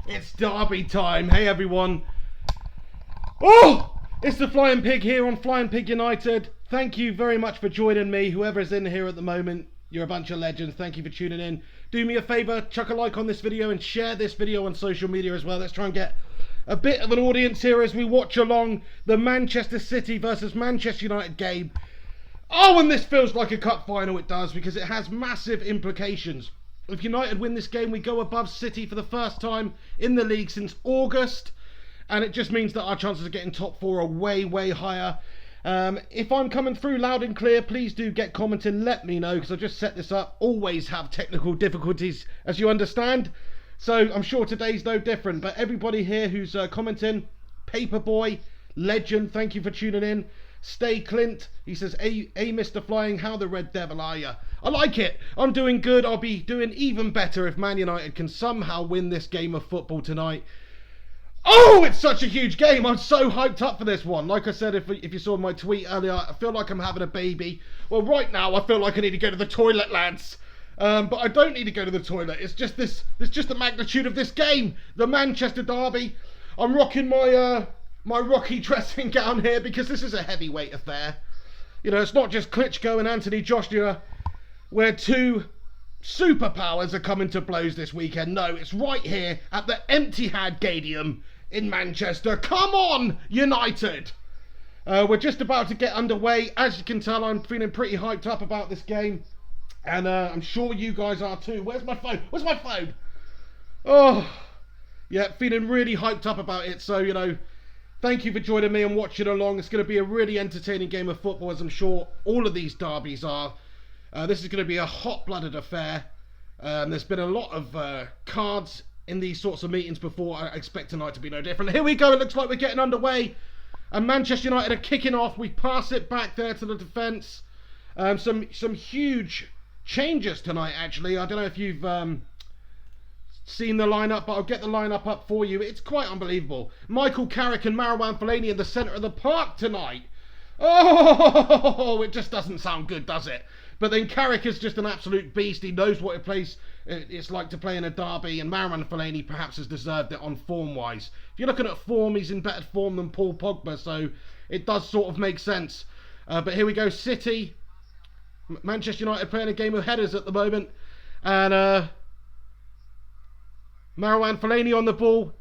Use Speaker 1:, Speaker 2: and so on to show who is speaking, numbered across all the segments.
Speaker 1: It's derby time. Hey everyone. Oh, it's the Flying Pig here on Flying Pig United. Thank you very much for joining me. Whoever's in here at the moment, you're a bunch of legends. Thank you for tuning in. Do me a favour, chuck a like on this video and share this video on social media as well. Let's try and get a bit of an audience here as we watch along the Manchester City versus Manchester United game. Oh, and this feels like a cup final. It does, because it has massive implications. If United win this game, we go above City for the first time in the league since August, and it just means that our chances of getting top four are way, way higher. If I'm coming through loud and clear, please do get commenting, let me know, because I just set this up. Always have technical difficulties, as you understand, so I'm sure today's no different. But everybody here who's commenting, Paperboy, legend, thank you for tuning in. Stay Clint, he says, hey Mr. Flying, how the red devil are you? I like it. I'm doing good. I'll be doing even better if Man United can somehow win this game of football tonight. Oh, it's such a huge game. I'm so hyped up for this one. Like I said, if you saw my tweet earlier, I feel like I'm having a baby. Well, right now, I feel like I need to go to the toilet, lads. But I don't need to go to the toilet. It's just just the magnitude of this game. The Manchester derby. I'm rocking my my Rocky dressing gown here because this is a heavyweight affair. You know, it's not just Klitschko and Anthony Joshua, where two superpowers are coming to blows this weekend. No, it's right here at the Etihad Stadium in Manchester. Come on, United! We're just about to get underway. As you can tell, I'm feeling pretty hyped up about this game. And I'm sure you guys are too. Where's my phone? Where's my phone? Oh, yeah, feeling really hyped up about it. So, you know, thank you for joining me and watching along. It's going to be a really entertaining game of football, as I'm sure all of these derbies are. This is going to be a hot-blooded affair. There's been a lot of cards in these sorts of meetings before. I expect tonight to be no different. Here we go. It looks like we're getting underway. And Manchester United are kicking off. We pass it back there to the defence. Some huge changes tonight, actually. I don't know if you've seen the lineup, but I'll get the lineup up for you. It's quite unbelievable. Michael Carrick and Fellaini in the centre of the park tonight. Oh, it just doesn't sound good, does it? But then Carrick is just an absolute beast. He knows what it's like to play in a derby, and Fellaini perhaps has deserved it on form-wise. If you're looking at form, he's in better form than Paul Pogba, so it does sort of make sense. But here we go, City. Manchester United playing a game of headers at the moment, and Fellaini on the ball.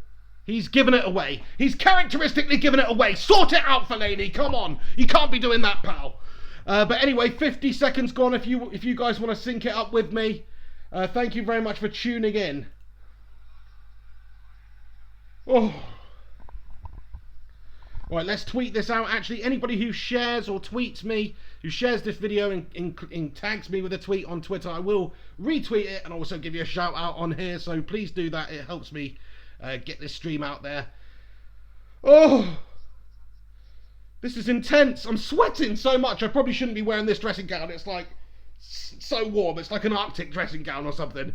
Speaker 1: He's given it away. He's characteristically given it away. Sort it out, Fellaini. Come on. You can't be doing that, pal. But anyway, 50 seconds gone if you guys want to sync it up with me. Thank you very much for tuning in. Oh. Right, let's tweet this out. Actually, anybody who shares or tweets me, who shares this video and tags me with a tweet on Twitter, I will retweet it and also give you a shout out on here. So please do that. It helps me get this stream out there. Oh, this is intense. I'm sweating so much. I probably shouldn't be wearing this dressing gown. It's like so warm. It's like an Arctic dressing gown or something.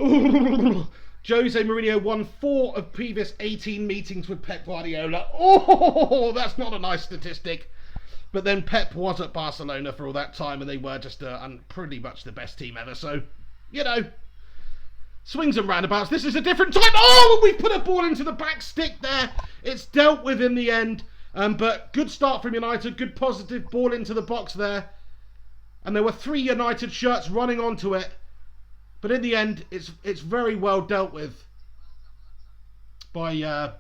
Speaker 1: Ooh. Jose Mourinho won 4 of previous 18 meetings with Pep Guardiola. Oh, that's not a nice statistic. But then Pep was at Barcelona for all that time, and they were just pretty much the best team ever. So, you know, swings and roundabouts. This is a different time. Oh, we put a ball into the back stick there. It's dealt with in the end. But good start from United. Good positive ball into the box there. And there were 3 United shirts running onto it. But in the end, it's very well dealt with by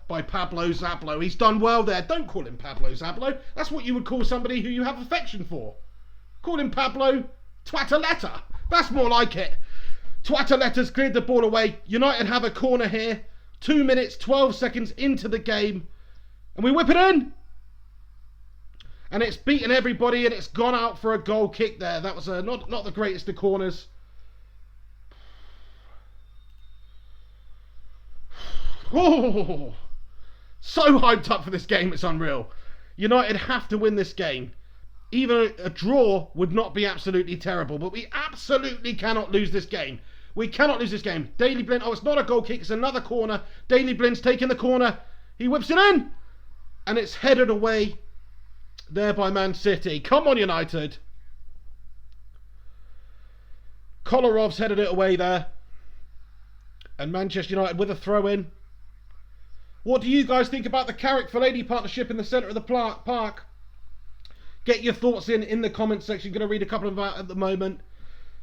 Speaker 1: Pablo Zablo. He's done well there. Don't call him Pablo Zablo. That's what you would call somebody who you have affection for. Call him Pablo Twataleta. That's more like it. Twataleta's cleared the ball away. United have a corner here. 2 minutes, 12 seconds into the game. And we whip it in. And it's beaten everybody, and it's gone out for a goal kick there. That was not the greatest of corners. Oh, so hyped up for this game, it's unreal. United have to win this game. Even a draw would not be absolutely terrible, but we absolutely cannot lose this game. We cannot lose this game. Daley Blind, oh, it's not a goal kick, it's another corner. Daley Blind's taking the corner. He whips it in, and it's headed away there by Man City. Come on, United. Kolarov's headed it away there. And Manchester United with a throw-in. What do you guys think about the Carrick-Fellaini partnership in the centre of the park? Get your thoughts in the comment section. Going to read a couple of them out at the moment.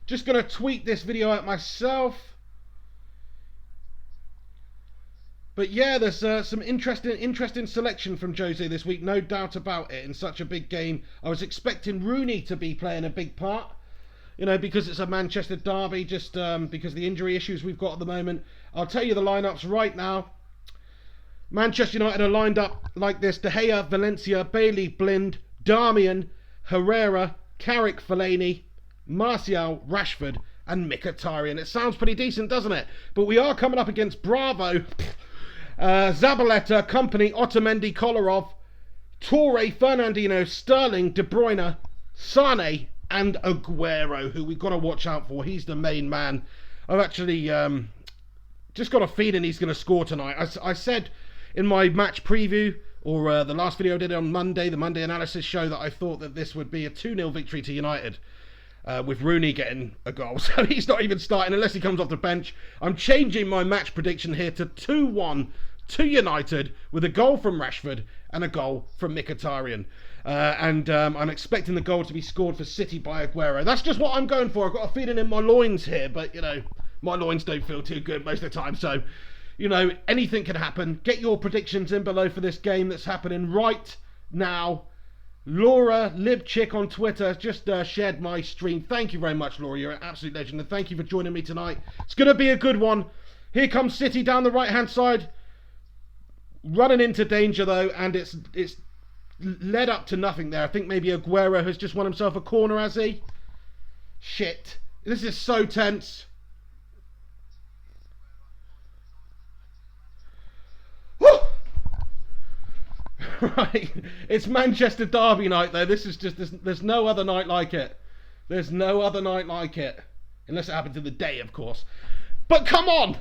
Speaker 1: Just going to tweet this video out myself. But yeah, there's some interesting selection from Jose this week, no doubt about it, in such a big game. I was expecting Rooney to be playing a big part, you know, because it's a Manchester derby, just because of the injury issues we've got at the moment. I'll tell you the lineups right now. Manchester United are lined up like this: De Gea, Valencia, Bailey, Blind, Darmian, Herrera, Carrick, Fellaini, Martial, Rashford and Mkhitaryan. It sounds pretty decent, doesn't it? But we are coming up against Bravo, Zabaleta, Company, Otamendi, Kolarov, Torre, Fernandinho, Sterling, De Bruyne, Sane and Aguero, who we've got to watch out for. He's the main man. I've actually just got a feeling he's going to score tonight. I said in my match preview, or the last video I did on Monday, the Monday analysis show, that I thought that this would be a 2-0 victory to United. With Rooney getting a goal. So he's not even starting unless he comes off the bench. I'm changing my match prediction here to 2-1 to United, with a goal from Rashford and a goal from Mkhitaryan. I'm expecting the goal to be scored for City by Aguero. That's just what I'm going for. I've got a feeling in my loins here, but, you know, my loins don't feel too good most of the time. So, you know, anything can happen. Get your predictions in below for this game that's happening right now. Laura Libchick on Twitter just shared my stream. Thank you very much, Laura. You're an absolute legend, and thank you for joining me tonight. It's going to be a good one. Here comes City down the right-hand side, running into danger though, and it's led up to nothing there. I think maybe Aguero has just won himself a corner, has he? Shit. This is so tense. Woo! Right, it's Manchester derby night though. This is just, there's no other night like it. There's no other night like it. Unless it happens in the day, of course. But come on!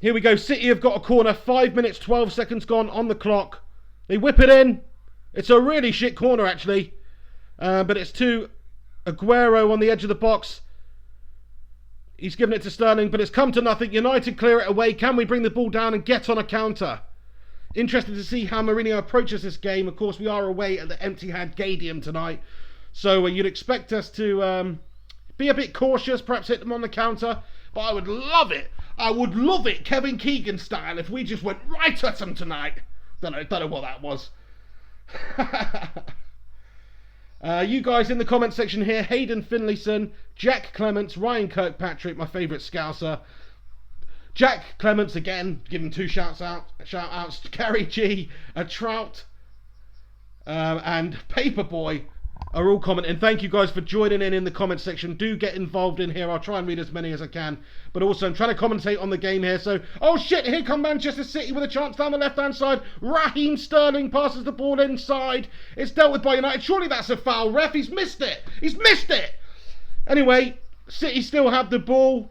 Speaker 1: Here we go. City have got a corner. 5 minutes, 12 seconds gone on the clock. They whip it in. It's a really shit corner, actually. But it's to Aguero on the edge of the box. He's given it to Sterling, but it's come to nothing. United clear it away. Can we bring the ball down and get on a counter? Interested to see how Mourinho approaches this game. Of course, we are away at the empty-had Stadium tonight. So you'd expect us to be a bit cautious, perhaps hit them on the counter. But I would love it. I would love it, Kevin Keegan style, if we just went right at them tonight. Don't know what that was. You guys in the comment section here: Hayden Finlayson, Jack Clements, Ryan Kirkpatrick, my favourite Scouser. Jack Clements again, give him 2 shout outs. Gary G, a Trout, and Paperboy are all commenting. Thank you guys for joining in the comment section. Do get involved in here. I'll try and read as many as I can. But also, I'm trying to commentate on the game here. So, oh shit, here come Manchester City with a chance down the left-hand side. Raheem Sterling passes the ball inside. It's dealt with by United. Surely that's a foul, ref. He's missed it. He's missed it. Anyway, City still have the ball.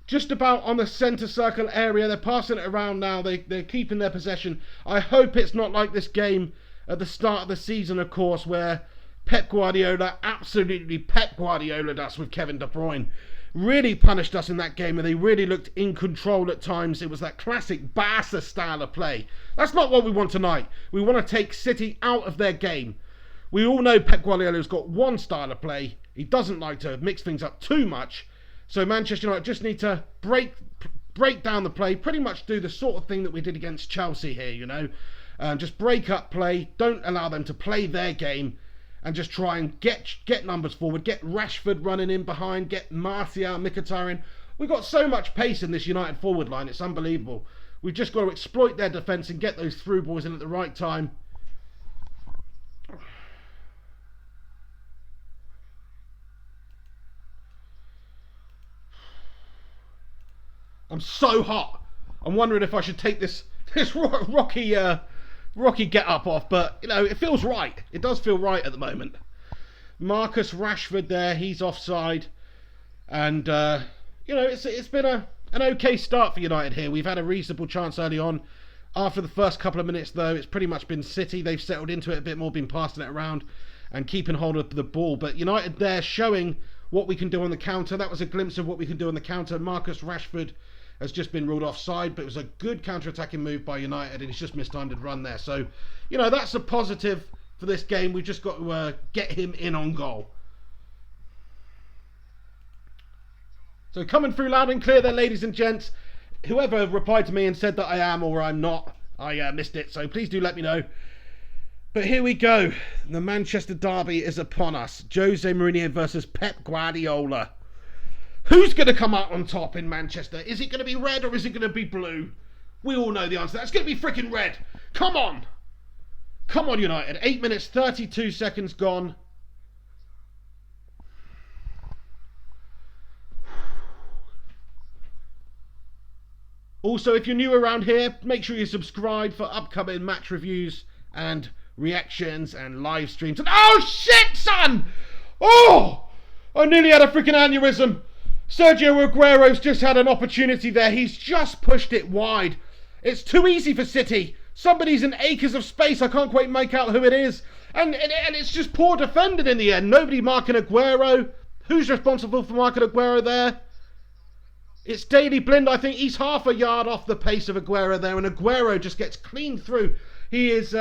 Speaker 1: Just about on the centre circle area. They're passing it around now. They're keeping their possession. I hope it's not like this game at the start of the season, of course, where Pep Guardiola absolutely Pep Guardiola'd us with Kevin De Bruyne. Really punished us in that game, and they really looked in control at times. It was that classic Barca style of play. That's not what we want tonight. We want to take City out of their game. We all know Pep Guardiola's got one style of play. He doesn't like to mix things up too much. So Manchester United just need to break down the play, pretty much do the sort of thing that we did against Chelsea here, you know. Just break up play, don't allow them to play their game, and just try and get numbers forward, get Rashford running in behind, get Martial, Mkhitaryan. We've got so much pace in this United forward line, it's unbelievable. We've just got to exploit their defence and get those through balls in at the right time. I'm so hot. I'm wondering if I should take this Rocky get up off, but you know, it feels right. It does feel right at the moment. Marcus Rashford there, he's offside, and you know, it's been an okay start for United here. We've had a reasonable chance early on. After the first couple of minutes though, it's pretty much been City. They've settled into it a bit more, been passing it around and keeping hold of the ball, but United there showing what we can do on the counter. That was a glimpse of what we can do on the counter. Marcus Rashford has just been ruled offside, but it was a good counter-attacking move by United, and he's just mistimed a run there. So, you know, that's a positive for this game. We've just got to get him in on goal. So coming through loud and clear there, ladies and gents. Whoever replied to me and said that I am or I'm not, I missed it, so please do let me know. But here we go. The Manchester derby is upon us. Jose Mourinho versus Pep Guardiola. Who's going to come out on top in Manchester? Is it going to be red or is it going to be blue? We all know the answer. That's going to be freaking red. Come on. Come on, United. 8 minutes, 32 seconds gone. Also, if you're new around here, make sure you subscribe for upcoming match reviews and reactions and live streams. And oh shit, son! Oh! I nearly had a freaking aneurysm. Sergio Aguero's just had an opportunity there. He's just pushed it wide. It's too easy for City. Somebody's in acres of space. I can't quite make out who it is. And it's just poor defending in the end. Nobody marking Aguero. Who's responsible for marking Aguero there? It's Daley Blind. I think he's half a yard off the pace of Aguero there. And Aguero just gets clean through. He is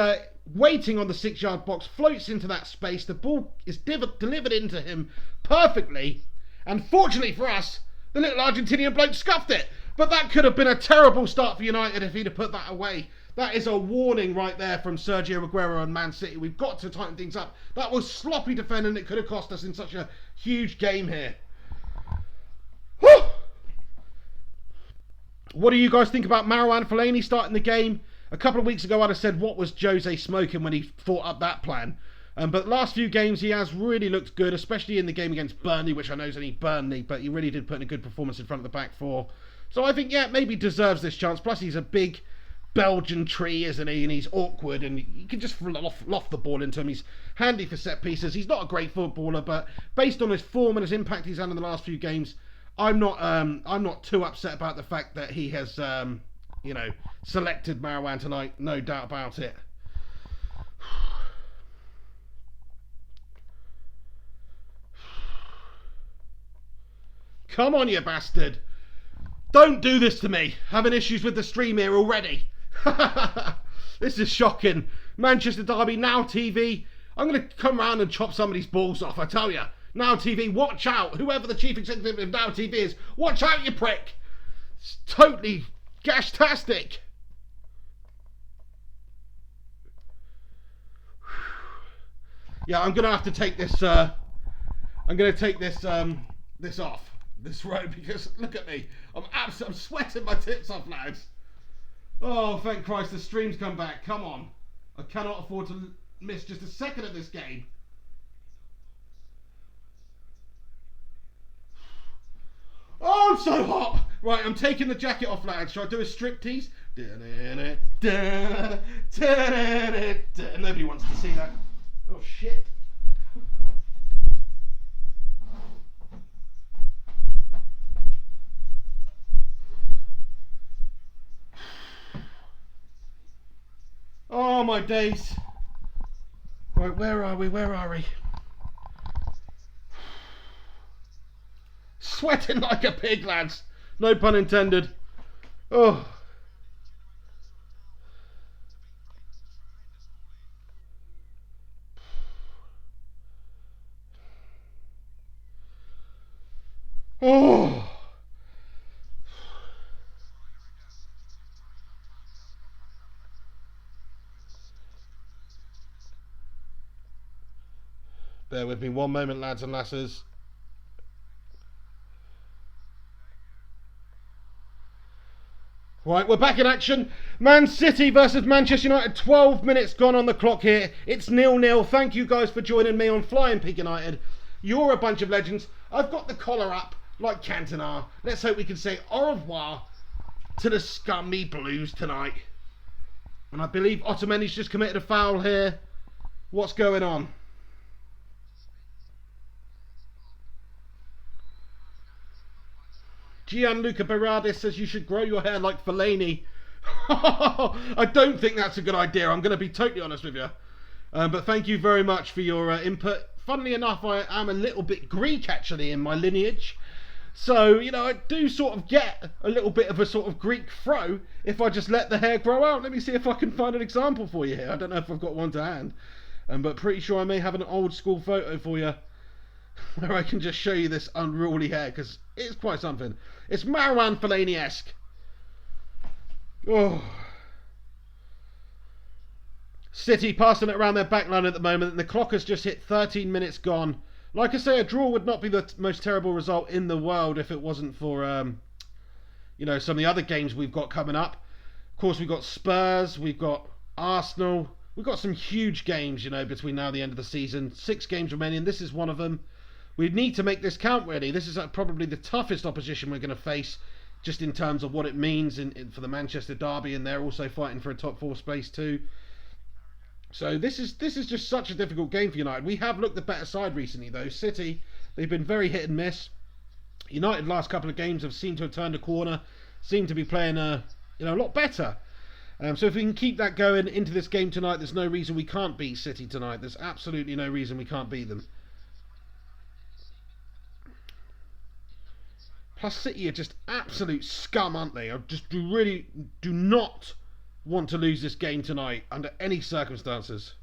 Speaker 1: waiting on the 6-yard box. Floats into that space. The ball is delivered into him perfectly. And fortunately for us, the little Argentinian bloke scuffed it. But that could have been a terrible start for United if he'd have put that away. That is a warning right there from Sergio Aguero and Man City. We've got to tighten things up. That was sloppy defending. It could have cost us in such a huge game here. Whew! What do you guys think about Marouane Fellaini starting the game? A couple of weeks ago I'd have said, what was Jose smoking when he thought up that plan? But last few games he has really looked good, especially in the game against Burnley, which I know is only Burnley, but he really did put in a good performance in front of the back four. So I think, yeah, maybe deserves this chance. Plus he's a big Belgian tree, isn't he? And he's awkward, and you can just loft the ball into him. He's handy for set pieces. He's not a great footballer, but based on his form and his impact he's had in the last few games, I'm not too upset about the fact that he has, selected Marouane tonight. No doubt about it. Come on, you bastard. Don't do this to me. Having issues with the stream here already. This is shocking. Manchester derby, Now TV. I'm going to come around and chop somebody's balls off, I tell you. Now TV, watch out. Whoever the chief executive of Now TV is, watch out, you prick. It's totally gashtastic. Yeah, I'm going to have to take this, I'm going to take this off. This row, because look at me, I'm sweating my tits off, lads. Oh, thank Christ, the stream's come back. Come on, I cannot afford to miss just a second of this game. Oh, I'm so hot. Right, I'm taking the jacket off, lads. Shall I do a striptease? Nobody wants to see that. Oh shit. Oh my days. Right, where are we? Where are we? Sweating like a pig, lads. No pun intended. Oh. Oh. Bear with me one moment, lads and lasses. Right, we're back in action. Man City versus Manchester United. 12 minutes gone on the clock here. It's 0-0. Thank you guys for joining me on Flying Pig United. You're a bunch of legends. I've got the collar up like Cantona. Let's hope we can say au revoir to the scummy Blues tonight. And I believe Otamendi's just committed a foul here. What's going on? Gianluca Berardi says you should grow your hair like Fellaini. I don't think that's a good idea. I'm going to be totally honest with you. But thank you very much for your input. funnily enough, I am a little bit Greek actually in my lineage. So, you know, I do sort of get a little bit of a sort of Greek throw if I just let the hair grow out. Let me see if I can find an example for you here. I don't know if I've got one to hand, but pretty sure I may have an old school photo for you where I can just show you this unruly hair, because it's quite something. It's Marouane Fellaini-esque. Oh. City passing it around their backline at the moment, and the clock has just hit 13 minutes gone. Like I say, a draw would not be the most terrible result in the world if it wasn't for, you know, some of the other games we've got coming up. Of course, we've got Spurs, we've got Arsenal. We've got some huge games, you know, between now and the end of the season. 6 games remaining. This is one of them. We need to make this count, really. This is probably the toughest opposition we're going to face, just in terms of what it means for the Manchester derby, and they're also fighting for a top 4 space too. So this is just such a difficult game for United. We have looked the better side recently, though. City, they've been very hit and miss. United last couple of games have seemed to have turned a corner, seem to be playing a lot better. So if we can keep that going into this game tonight, there's no reason we can't beat City tonight. There's absolutely no reason we can't beat them. Plus, City are just absolute scum, aren't they? I just really do not want to lose this game tonight under any circumstances.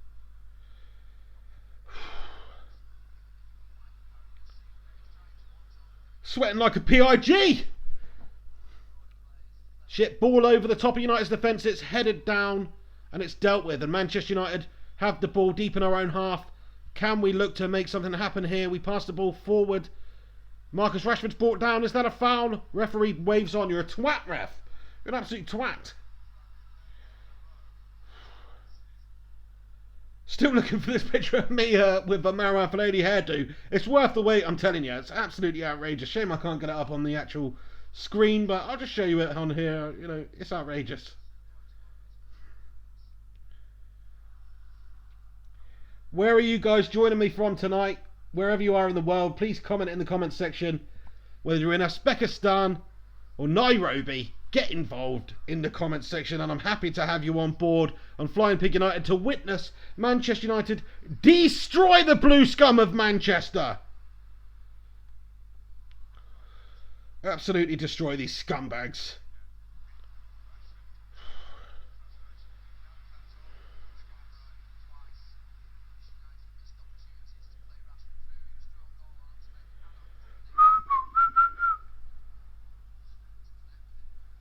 Speaker 1: Sweating like a PIG! Shit, ball over the top of United's defence. It's headed down and it's dealt with. And Manchester United have the ball deep in our own half. Can we look to make something happen here? We pass the ball forward. Marcus Rashford's brought down. Is that a foul? Referee waves on. You're a twat, ref. You're an absolute twat. Still looking for this picture of me with a Marouane Fellaini hairdo. It's worth the wait, I'm telling you. It's absolutely outrageous. Shame I can't get it up on the actual screen, but I'll just show you it on here. You know, it's outrageous. Where are you guys joining me from tonight? Wherever you are in the world, please comment in the comments section. Whether you're in Uzbekistan or Nairobi, get involved in the comments section, and I'm happy to have you on board on Flying Pig United to witness Manchester United destroy the blue scum of Manchester. Absolutely destroy these scumbags.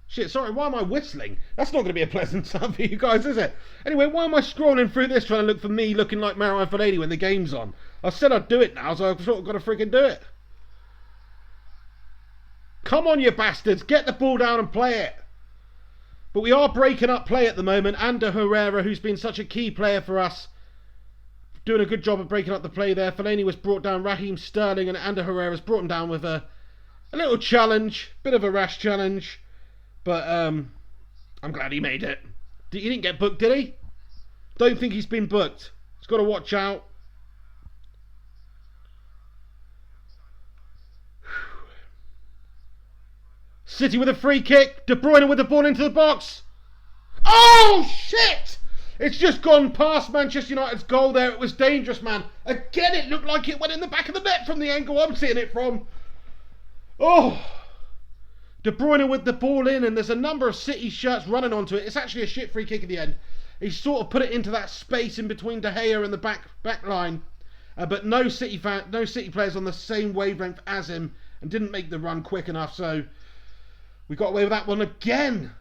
Speaker 1: Shit, sorry, why am I whistling? That's not going to be a pleasant sound for you guys, is it? Anyway, why am I scrolling through this trying to look for me looking like Marouane Fellaini when the game's on? I said I'd do it now, so I've sort of got to freaking do it. Come on, you bastards, get the ball down and play it. But we are breaking up play at the moment. Ander Herrera, who's been such a key player for us, doing a good job of breaking up the play there. Fellaini was brought down, Raheem Sterling, and Ander Herrera's brought him down with a little challenge, bit of a rash challenge. But I'm glad he made it. He didn't get booked, did he? Don't think he's been booked. He's got to watch out. City with a free kick. De Bruyne with the ball into the box. Oh, shit! It's just gone past Manchester United's goal there. It was dangerous, man. Again, it looked like it went in the back of the net from the angle I'm seeing it from. Oh! De Bruyne with the ball in, and there's a number of City shirts running onto it. It's actually a shit free kick at the end. He sort of put it into that space in between De Gea and the back line, but no City players on the same wavelength as him, and didn't make the run quick enough. So we got away with that one again.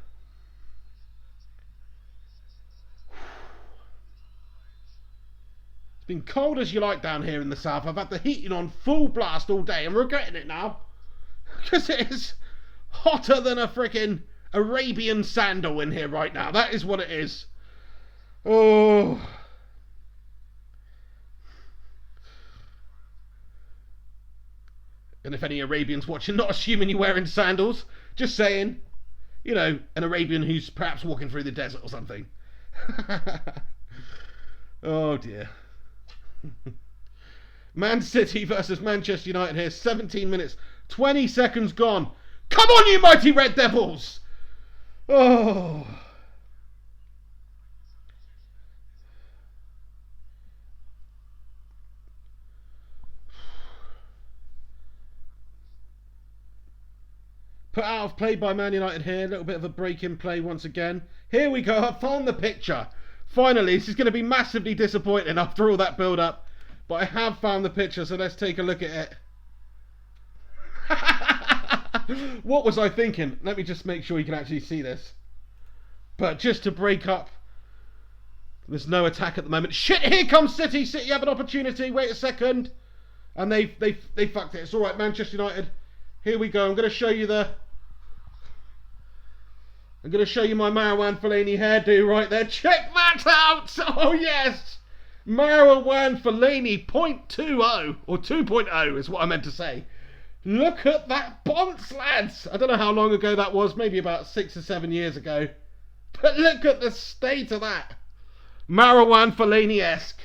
Speaker 1: It's been cold as you like down here in the south. I've had the heating on full blast all day. I'm regretting it now because it is hotter than a frickin' Arabian sandal in here right now. That is what it is. Oh. And if any Arabians watching, not assuming you're wearing sandals, just saying, you know, an Arabian who's perhaps walking through the desert or something. Oh dear. Man City versus Manchester United here. 17 minutes, 20 seconds gone. Come on, you mighty Red Devils! Oh. out of play by Man United here. A little bit of a break in play once again. Here we go. I found the picture. Finally, this is going to be massively disappointing after all that build-up. But I have found the picture, so let's take a look at it. What was I thinking? Let me just make sure you can actually see this. But just to break up, there's no attack at the moment. Shit, here comes City. City have an opportunity. Wait a second. And they fucked it. It's all right, Manchester United. Here we go. I'm going to show you my Marouane Fellaini hairdo right there. Check that out. Oh, yes. Marouane Fellaini 0.20 or 2.0 is what I meant to say. Look at that bounce, lads. I don't know how long ago that was. Maybe about 6 or 7 years ago. But look at the state of that. Marouane Fellaini-esque.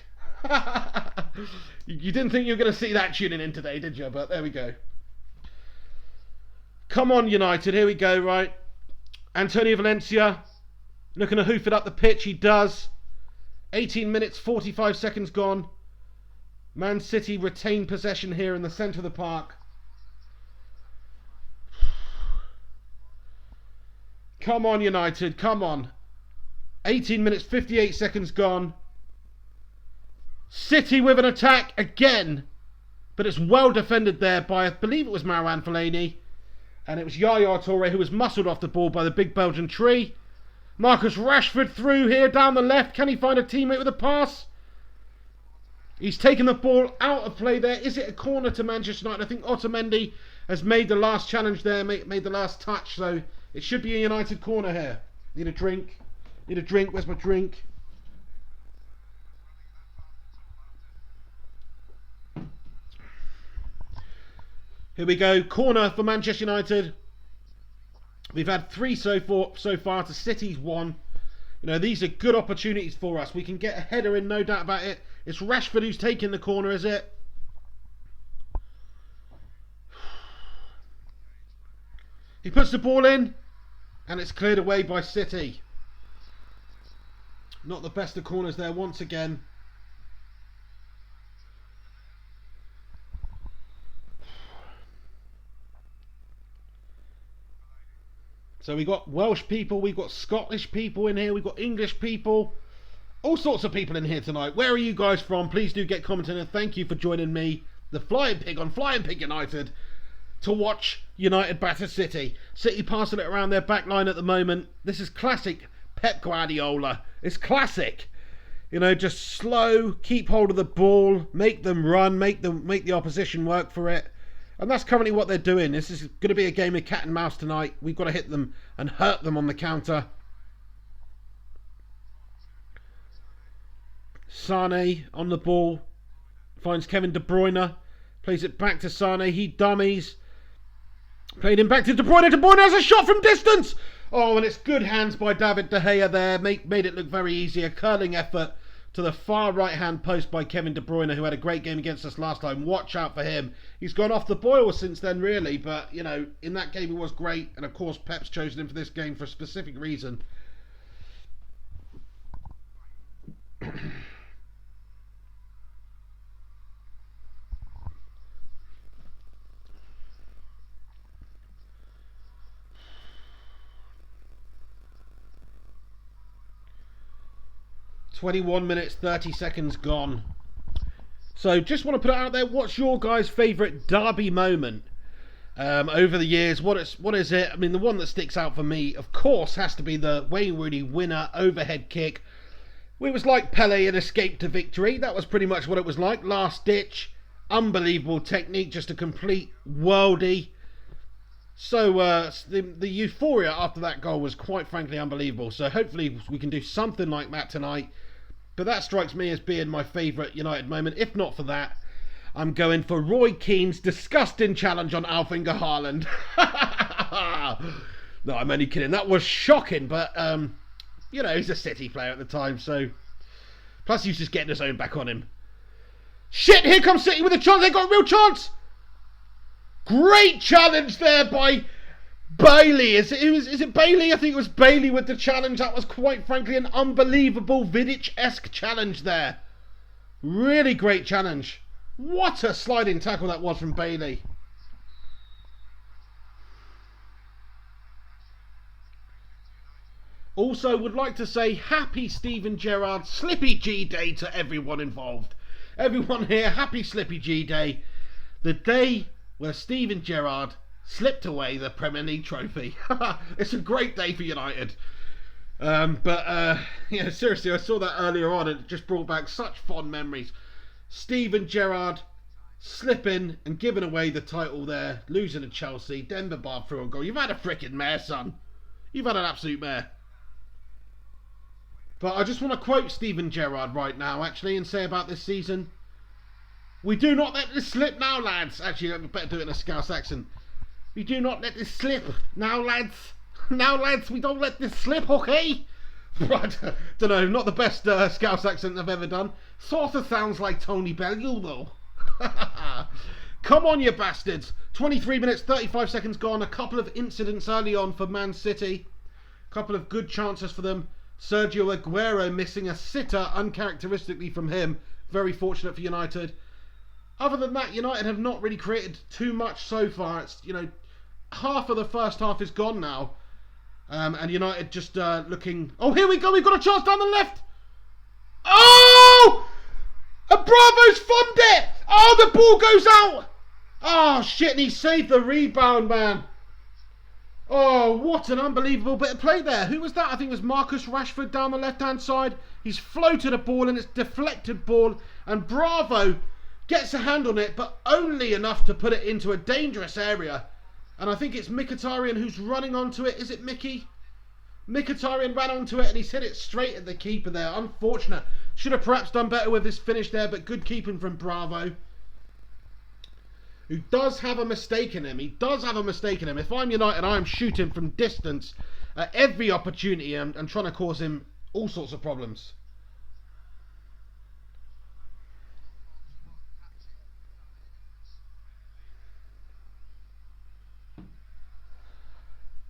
Speaker 1: You didn't think you were going to see that tuning in today, did you? But there we go. Come on, United. Here we go, right? Antonio Valencia looking to hoof it up the pitch. He does. 18 minutes, 45 seconds gone. Man City retain possession here in the centre of the park. Come on, United. Come on. 18 minutes, 58 seconds gone. City with an attack again. But it's well defended there by, I believe it was Marouane Fellaini. And it was Yaya Toure who was muscled off the ball by the big Belgian tree. Marcus Rashford through here down the left. Can he find a teammate with a pass? He's taken the ball out of play there. Is it a corner to Manchester United? I think Otamendi has made the last challenge there, made the last touch. So it should be a United corner here. Need a drink. Need a drink. Where's my drink? Here we go. Corner for Manchester United. We've had 3 so far to City's 1. You know, these are good opportunities for us. We can get a header in, no doubt about it. It's Rashford who's taking the corner, is it? He puts the ball in, and it's cleared away by City. Not the best of corners there once again. So we've got Welsh people, we've got Scottish people in here, we've got English people. All sorts of people in here tonight. Where are you guys from? Please do get commenting, and thank you for joining me, the Flying Pig on Flying Pig United, to watch United batter City. City passing it around their back line at the moment. This is classic Pep Guardiola. It's classic. You know, just slow, keep hold of the ball, make them run, make the opposition work for it. And that's currently what they're doing. This is going to be a game of cat and mouse tonight. We've got to hit them and hurt them on the counter. Sane on the ball. Finds Kevin De Bruyne. Plays it back to Sane. He dummies. Played him back to De Bruyne. De Bruyne has a shot from distance. Oh, and it's good hands by David De Gea there. Made it look very easy. A curling effort to the far right-hand post by Kevin De Bruyne, who had a great game against us last time. Watch out for him. He's gone off the boil since then, really. But, you know, in that game he was great. And, of course, Pep's chosen him for this game for a specific reason. 21 minutes, 30 seconds gone. So just want to put it out there. What's your guys' favourite derby moment over the years? What is it? I mean, the one that sticks out for me, of course, has to be the Wayne Rooney winner overhead kick. It was like Pele in Escape to Victory. That was pretty much what it was like. Last ditch. Unbelievable technique. Just a complete worldie. So the euphoria after that goal was quite frankly unbelievable. So hopefully we can do something like that tonight. But that strikes me as being my favourite United moment. If not for that, I'm going for Roy Keane's disgusting challenge on Alf-Inge Haaland. No, I'm only kidding. That was shocking, but you know, he's a City player at the time, so plus he's just getting his own back on him. Shit, here comes City with a chance. They got a real chance. Great challenge there by Bailey. Is it Bailey? I think it was Bailey with the challenge. That was quite frankly an unbelievable Vidic-esque challenge there. Really great challenge. What a sliding tackle that was from Bailey. Also, would like to say happy Steven Gerrard Slippy G Day to everyone involved. Everyone here, happy Slippy G Day. The day where Steven Gerrard slipped away the Premier League trophy. It's a great day for United. Yeah, seriously, I saw that earlier on and it just brought back such fond memories. Steven Gerrard slipping and giving away the title there, losing to Chelsea, Denver bar through a goal. You've had a freaking mare, son. You've had an absolute mare. But I just want to quote Steven Gerrard right now, actually, and say about this season. We do not let this slip now, lads. Actually, I better do it in a Scouse accent. We do not let this slip now, lads. Now, lads, we don't let this slip, okay? Right, don't know, not the best Scouse accent I've ever done. Sort of sounds like Tony Bellew, though. Come on, you bastards. 23 minutes, 35 seconds gone. A couple of incidents early on for Man City. A couple of good chances for them. Sergio Aguero missing a sitter uncharacteristically from him. Very fortunate for United. Other than that, United have not really created too much so far. It's, you know, half of the first half is gone now. And United just looking... Oh, here we go. We've got a chance down the left. Oh! And Bravo's thumbed it. Oh, the ball goes out. Oh, shit. And he saved the rebound, man. Oh, what an unbelievable bit of play there. Who was that? I think it was Marcus Rashford down the left-hand side. He's floated a ball and it's deflected ball. And Bravo gets a hand on it, but only enough to put it into a dangerous area. And I think it's Mkhitaryan who's running onto it. Is it Mickey? Mkhitaryan ran onto it and he's hit it straight at the keeper there. Unfortunate. Should have perhaps done better with this finish there, but good keeping from Bravo. Who does have a mistake in him. He does have a mistake in him. If I'm United, I'm shooting from distance at every opportunity and trying to cause him all sorts of problems.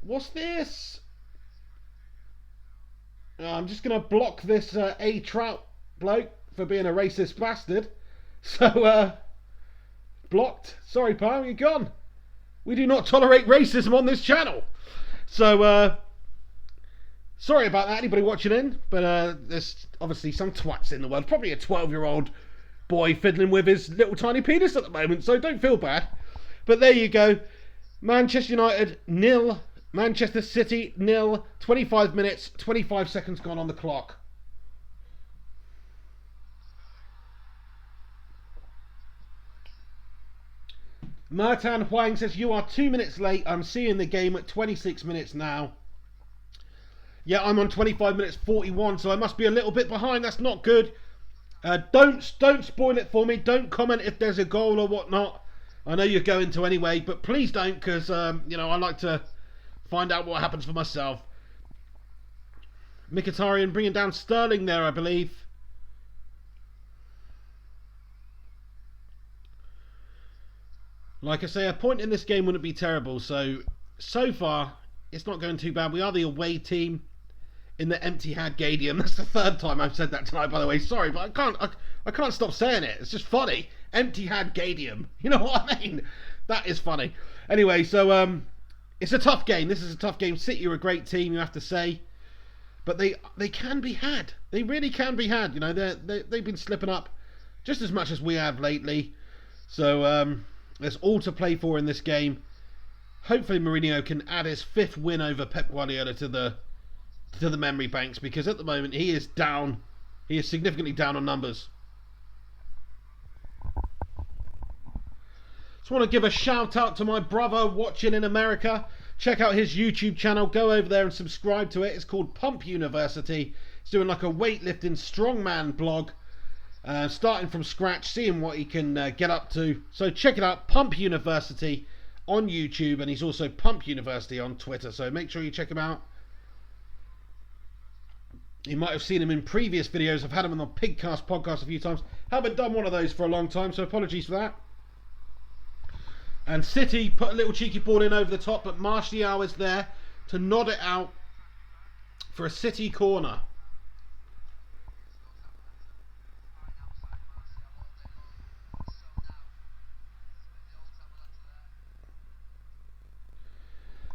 Speaker 1: What's this? I'm just going to block this A Trout bloke for being a racist bastard. So, blocked. Sorry, pal, you're gone. We do not tolerate racism on this channel. So, sorry about that, anybody watching in. But there's obviously some twats in the world. Probably a 12-year-old boy fiddling with his little tiny penis at the moment. So don't feel bad. But there you go. Manchester United 0. Manchester City 0. 25 minutes, 25 seconds gone on the clock. Mertan Huang says, you are 2 minutes late. I'm seeing the game at 26 minutes now. Yeah, I'm on 25 minutes 41, so I must be a little bit behind. That's not good. Don't spoil it for me. Don't comment if there's a goal or whatnot. I know you're going to anyway, but please don't, because you know, I like to find out what happens for myself. Mkhitaryan bringing down Sterling there, I believe. Like I say, a point in this game wouldn't be terrible. So far, it's not going too bad. We are the away team in the empty-had Gadium. That's the third time I've said that tonight, by the way. Sorry, but I can't stop saying it. It's just funny. Empty-had Gadium. You know what I mean? That is funny. Anyway, so it's a tough game. This is a tough game. City are a great team, you have to say. But they can be had. They really can be had. You know, they've been slipping up just as much as we have lately. So there's all to play for in this game. Hopefully Mourinho can add his 5th win over Pep Guardiola to the memory banks, because at the moment he is down. He is significantly down on numbers. Just want to give a shout out to my brother watching in America. Check out his YouTube channel. Go over there and subscribe to it. It's called Pump University. It's doing like a weightlifting strongman blog. Starting from scratch, seeing what he can get up to. So check it out, Pump University on YouTube, and he's also Pump University on Twitter. So make sure you check him out. You might have seen him in previous videos. I've had him on the Pigcast podcast a few times. Haven't done one of those for a long time, so apologies for that. And City put a little cheeky ball in over the top, but Martial is there to nod it out for a City corner.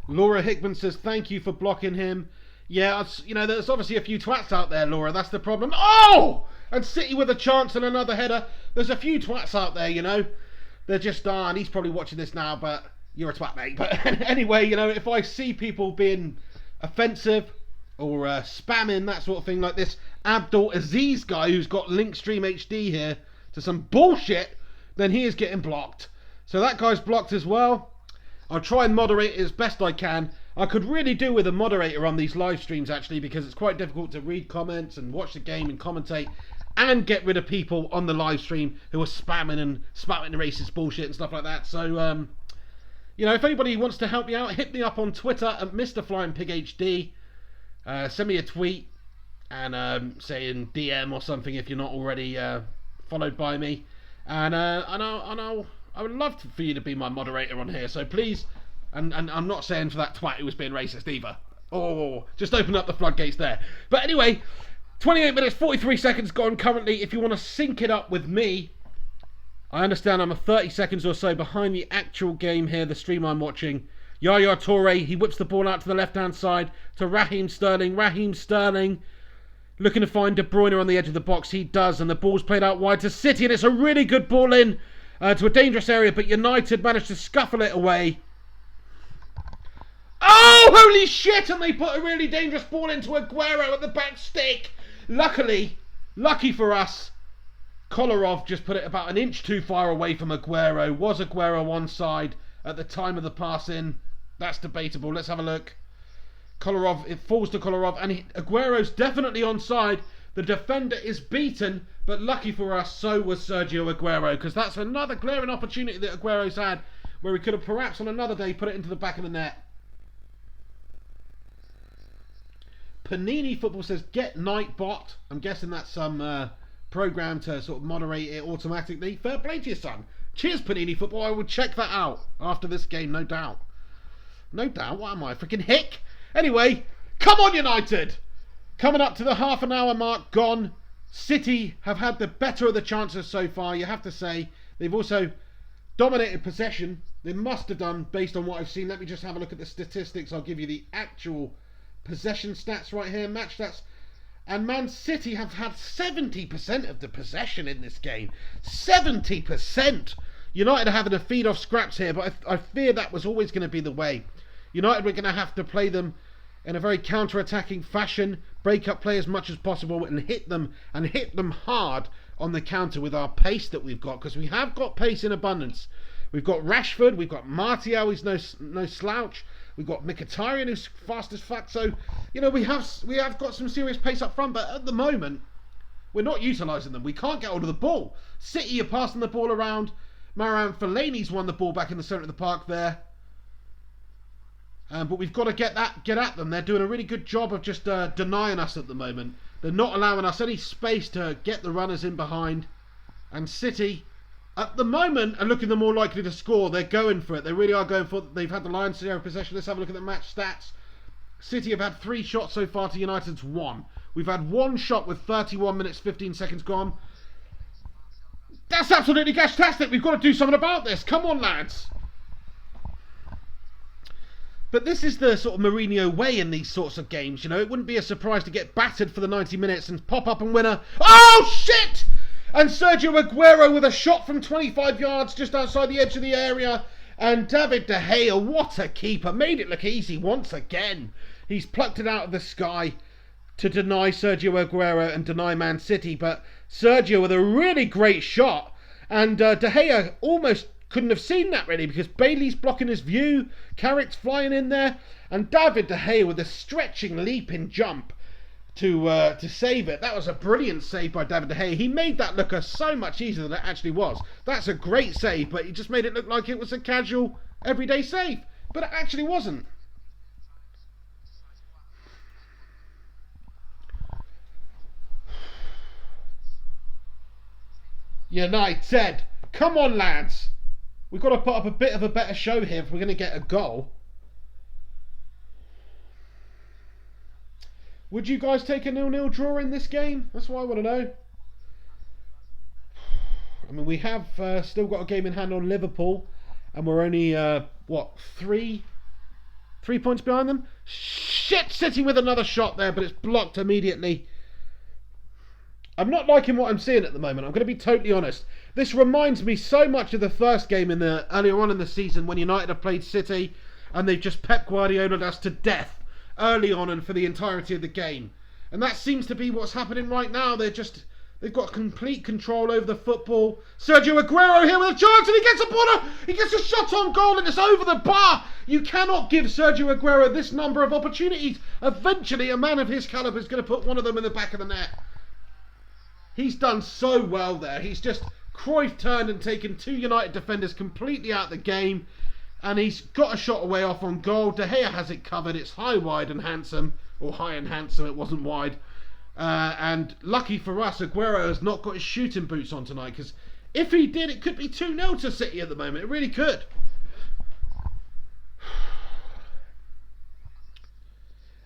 Speaker 1: Laura Hickman says, thank you for blocking him. Yeah, you know, there's obviously a few twats out there, Laura. That's the problem. Oh! And City with a chance and another header. There's a few twats out there, you know. They're just, and he's probably watching this now, but you're a twat, mate. But anyway, you know, if I see people being offensive or spamming, that sort of thing, like this Abdul Aziz guy who's got Linkstream HD here to some bullshit, then he is getting blocked. So that guy's blocked as well. I'll try and moderate it as best I can. I could really do with a moderator on these live streams, actually, because it's quite difficult to read comments and watch the game and commentate and get rid of people on the live stream who are spamming the racist bullshit and stuff like that. So, you know, if anybody wants to help me out, hit me up on Twitter at MrFlyingPigHD. Send me a tweet and saying DM or something if you're not already followed by me. And I would love for you to be my moderator on here. So please, and I'm not saying for that twat who was being racist either. Oh, just open up the floodgates there. But anyway, 28 minutes, 43 seconds gone currently. If you want to sync it up with me, I understand I'm a 30 seconds or so behind the actual game here, the stream I'm watching. Yaya Toure, he whips the ball out to the left-hand side to Raheem Sterling. Raheem Sterling looking to find De Bruyne on the edge of the box. He does, and the ball's played out wide to City, and it's a really good ball in to a dangerous area, but United managed to scuffle it away. Oh, holy shit! And they put a really dangerous ball into Aguero at the back stick. Lucky for us, Kolarov just put it about an inch too far away from Aguero. Was Aguero onside at the time of the pass in? That's debatable. Let's have a look. Kolarov, it falls to Kolarov, and Aguero's definitely onside. The defender is beaten, but lucky for us, so was Sergio Aguero, because that's another glaring opportunity that Aguero's had, where he could have perhaps on another day put it into the back of the net. Panini Football says, get Nightbot. I'm guessing that's some program to sort of moderate it automatically. Fair play to your son. Cheers, Panini Football. I will check that out after this game, no doubt. No doubt. What am I, freaking hick? Anyway, come on, United! Coming up to the half an hour mark gone. City have had the better of the chances so far, you have to say. They've also dominated possession. They must have done, based on what I've seen. Let me just have a look at the statistics. I'll give you the actual possession stats right here, match stats. And Man City have had 70% of the possession in this game. 70%! United are having a feed off scraps here, but I fear that was always going to be the way. United were going to have to play them in a very counter-attacking fashion, break up play as much as possible and hit them hard on the counter with our pace that we've got, because we have got pace in abundance. We've got Rashford, we've got Martial, he's no slouch. We've got Mkhitaryan, who's fast as fuck. So, you know, we have got some serious pace up front, but at the moment, we're not utilising them. We can't get hold of the ball. City are passing the ball around. Marouane Fellaini's won the ball back in the centre of the park there. But we've got to get at them. They're doing a really good job of just denying us at the moment. They're not allowing us any space to get the runners in behind. And City, at the moment, are looking the more likely to score. They're going for it. They really are going for it. They've had the lion's share of possession. Let's have a look at the match stats. City have had 3 shots so far to United's 1. We've had 1 shot with 31 minutes, 15 seconds gone. That's absolutely fantastic. We've got to do something about this. Come on, lads. But this is the sort of Mourinho way in these sorts of games, you know. It wouldn't be a surprise to get battered for the 90 minutes and pop up and win a... Oh, shit! And Sergio Aguero with a shot from 25 yards just outside the edge of the area. And David De Gea, what a keeper. Made it look easy once again. He's plucked it out of the sky to deny Sergio Aguero and deny Man City. But Sergio with a really great shot. And De Gea almost couldn't have seen that really, because Bailey's blocking his view. Carrick's flying in there. And David De Gea with a stretching leaping jump to save it. That was a brilliant save by David De Gea. He made that look so much easier than it actually was. That's a great save, but he just made it look like it was a casual, everyday save. But it actually wasn't. United, come on, lads. We've got to put up a bit of a better show here if we're going to get a goal. Would you guys take a 0-0 draw in this game? That's what I want to know. I mean, we have still got a game in hand on Liverpool, and we're only, what, three 3 points behind them. Shit, City with another shot there, but it's blocked immediately. I'm not liking what I'm seeing at the moment. I'm going to be totally honest. This reminds me so much of the first game earlier on in the season when United have played City and they've just Pep Guardiola'd us to death early on and for the entirety of the game. And that seems to be what's happening right now. They've got complete control over the football. Sergio Aguero here with a chance and he gets a corner. He gets a shot on goal and it's over the bar. You cannot give Sergio Aguero this number of opportunities. Eventually a man of his calibre is going to put one of them in the back of the net. He's done so well there. He's just Cruyff turned and taken 2 United defenders completely out of the game. And he's got a shot away off on goal. De Gea has it covered. It's high, wide and handsome. Or high and handsome. It wasn't wide. And lucky for us, Aguero has not got his shooting boots on tonight. Because if he did, it could be 2-0 to City at the moment. It really could.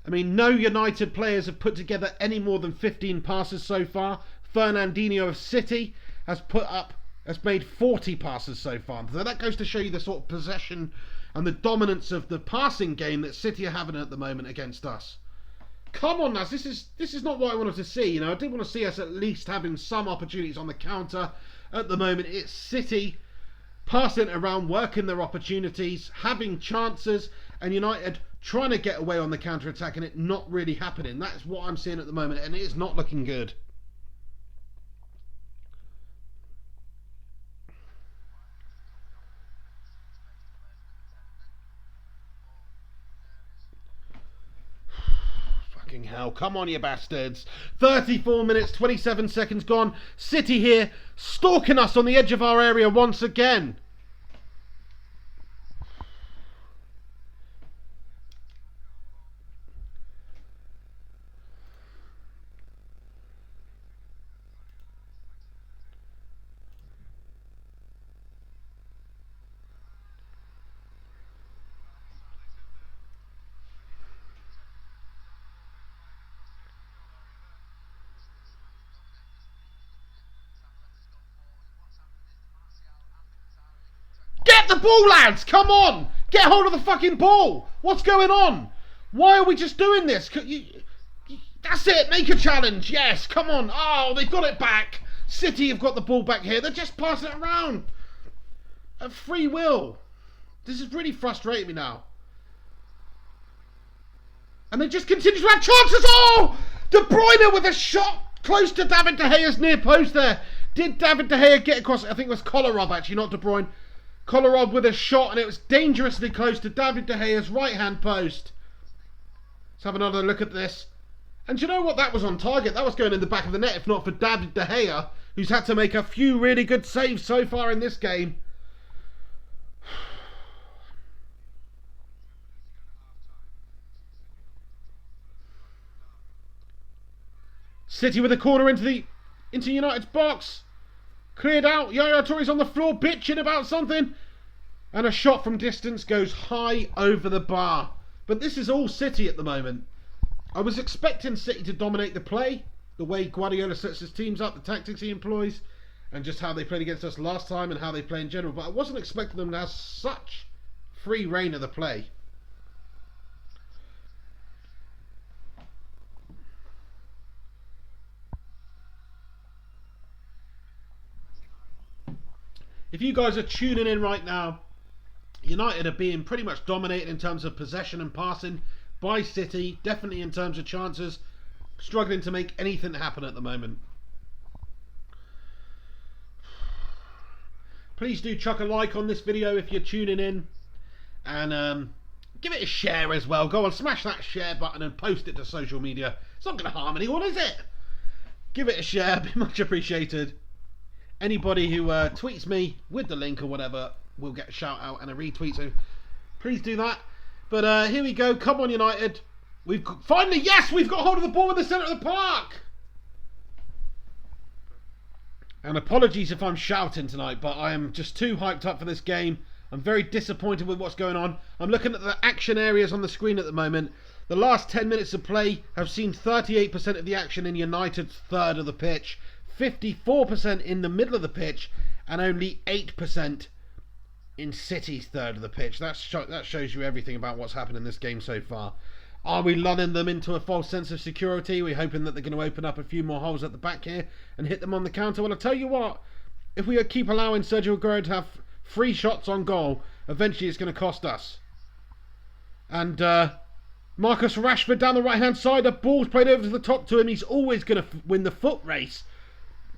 Speaker 1: I mean, no United players have put together any more than 15 passes so far. Fernandinho of City has made 40 passes so far. So that goes to show you the sort of possession and the dominance of the passing game that City are having at the moment against us. Come on, Naz, this is not what I wanted to see. You know, I did want to see us at least having some opportunities on the counter. At the moment, it's City passing it around, working their opportunities, having chances, and United trying to get away on the counter-attack and it not really happening. That's what I'm seeing at the moment, and it is not looking good. Fucking hell, come on you bastards. 34 minutes, 27 seconds gone. City here, stalking us on the edge of our area once again. Get the ball, lads! Come on! Get hold of the fucking ball! What's going on? Why are we just doing this? That's it! Make a challenge! Yes, come on! Oh, they've got it back! City have got the ball back here. They're just passing it around at free will. This is really frustrating me now. And they just continue to have chances! Oh! De Bruyne with a shot close to David De Gea's near post there. Did David De Gea get across? I think it was Kolarov actually, not De Bruyne. Kolarov with a shot, and it was dangerously close to David De Gea's right-hand post. Let's have another look at this. And do you know what? That was on target. That was going in the back of the net, if not for David De Gea, who's had to make a few really good saves so far in this game. City with a corner into United's box. Cleared out. Yaya Touré's on the floor bitching about something. And a shot from distance goes high over the bar. But this is all City at the moment. I was expecting City to dominate the play. The way Guardiola sets his teams up, the tactics he employs, and just how they played against us last time and how they play in general. But I wasn't expecting them to have such free reign of the play. If you guys are tuning in right now, United are being pretty much dominated in terms of possession and passing by City, definitely in terms of chances, struggling to make anything happen at the moment. Please do chuck a like on this video if you're tuning in, and give it a share as well. Go on, smash that share button and post it to social media. It's not going to harm anyone, is it? Give it a share, be much appreciated. Anybody who tweets me with the link or whatever will get a shout out and a retweet, so please do that. But here we go. Come on, United. We've finally, yes, we've got hold of the ball in the centre of the park. And apologies if I'm shouting tonight, but I am just too hyped up for this game. I'm very disappointed with what's going on. I'm looking at the action areas on the screen at the moment. The last 10 minutes of play have seen 38% of the action in United's third of the pitch. 54% in the middle of the pitch and only 8% in City's third of the pitch. That shows you everything about what's happened in this game so far. Are we lulling them into a false sense of security? We're hoping that they're going to open up a few more holes at the back here and hit them on the counter. Well, I'll tell you what, if we keep allowing Sergio Aguero to have 3 shots on goal, eventually it's going to cost us. And Marcus Rashford down the right-hand side, the ball's played over to the top to him. He's always going to win the foot race.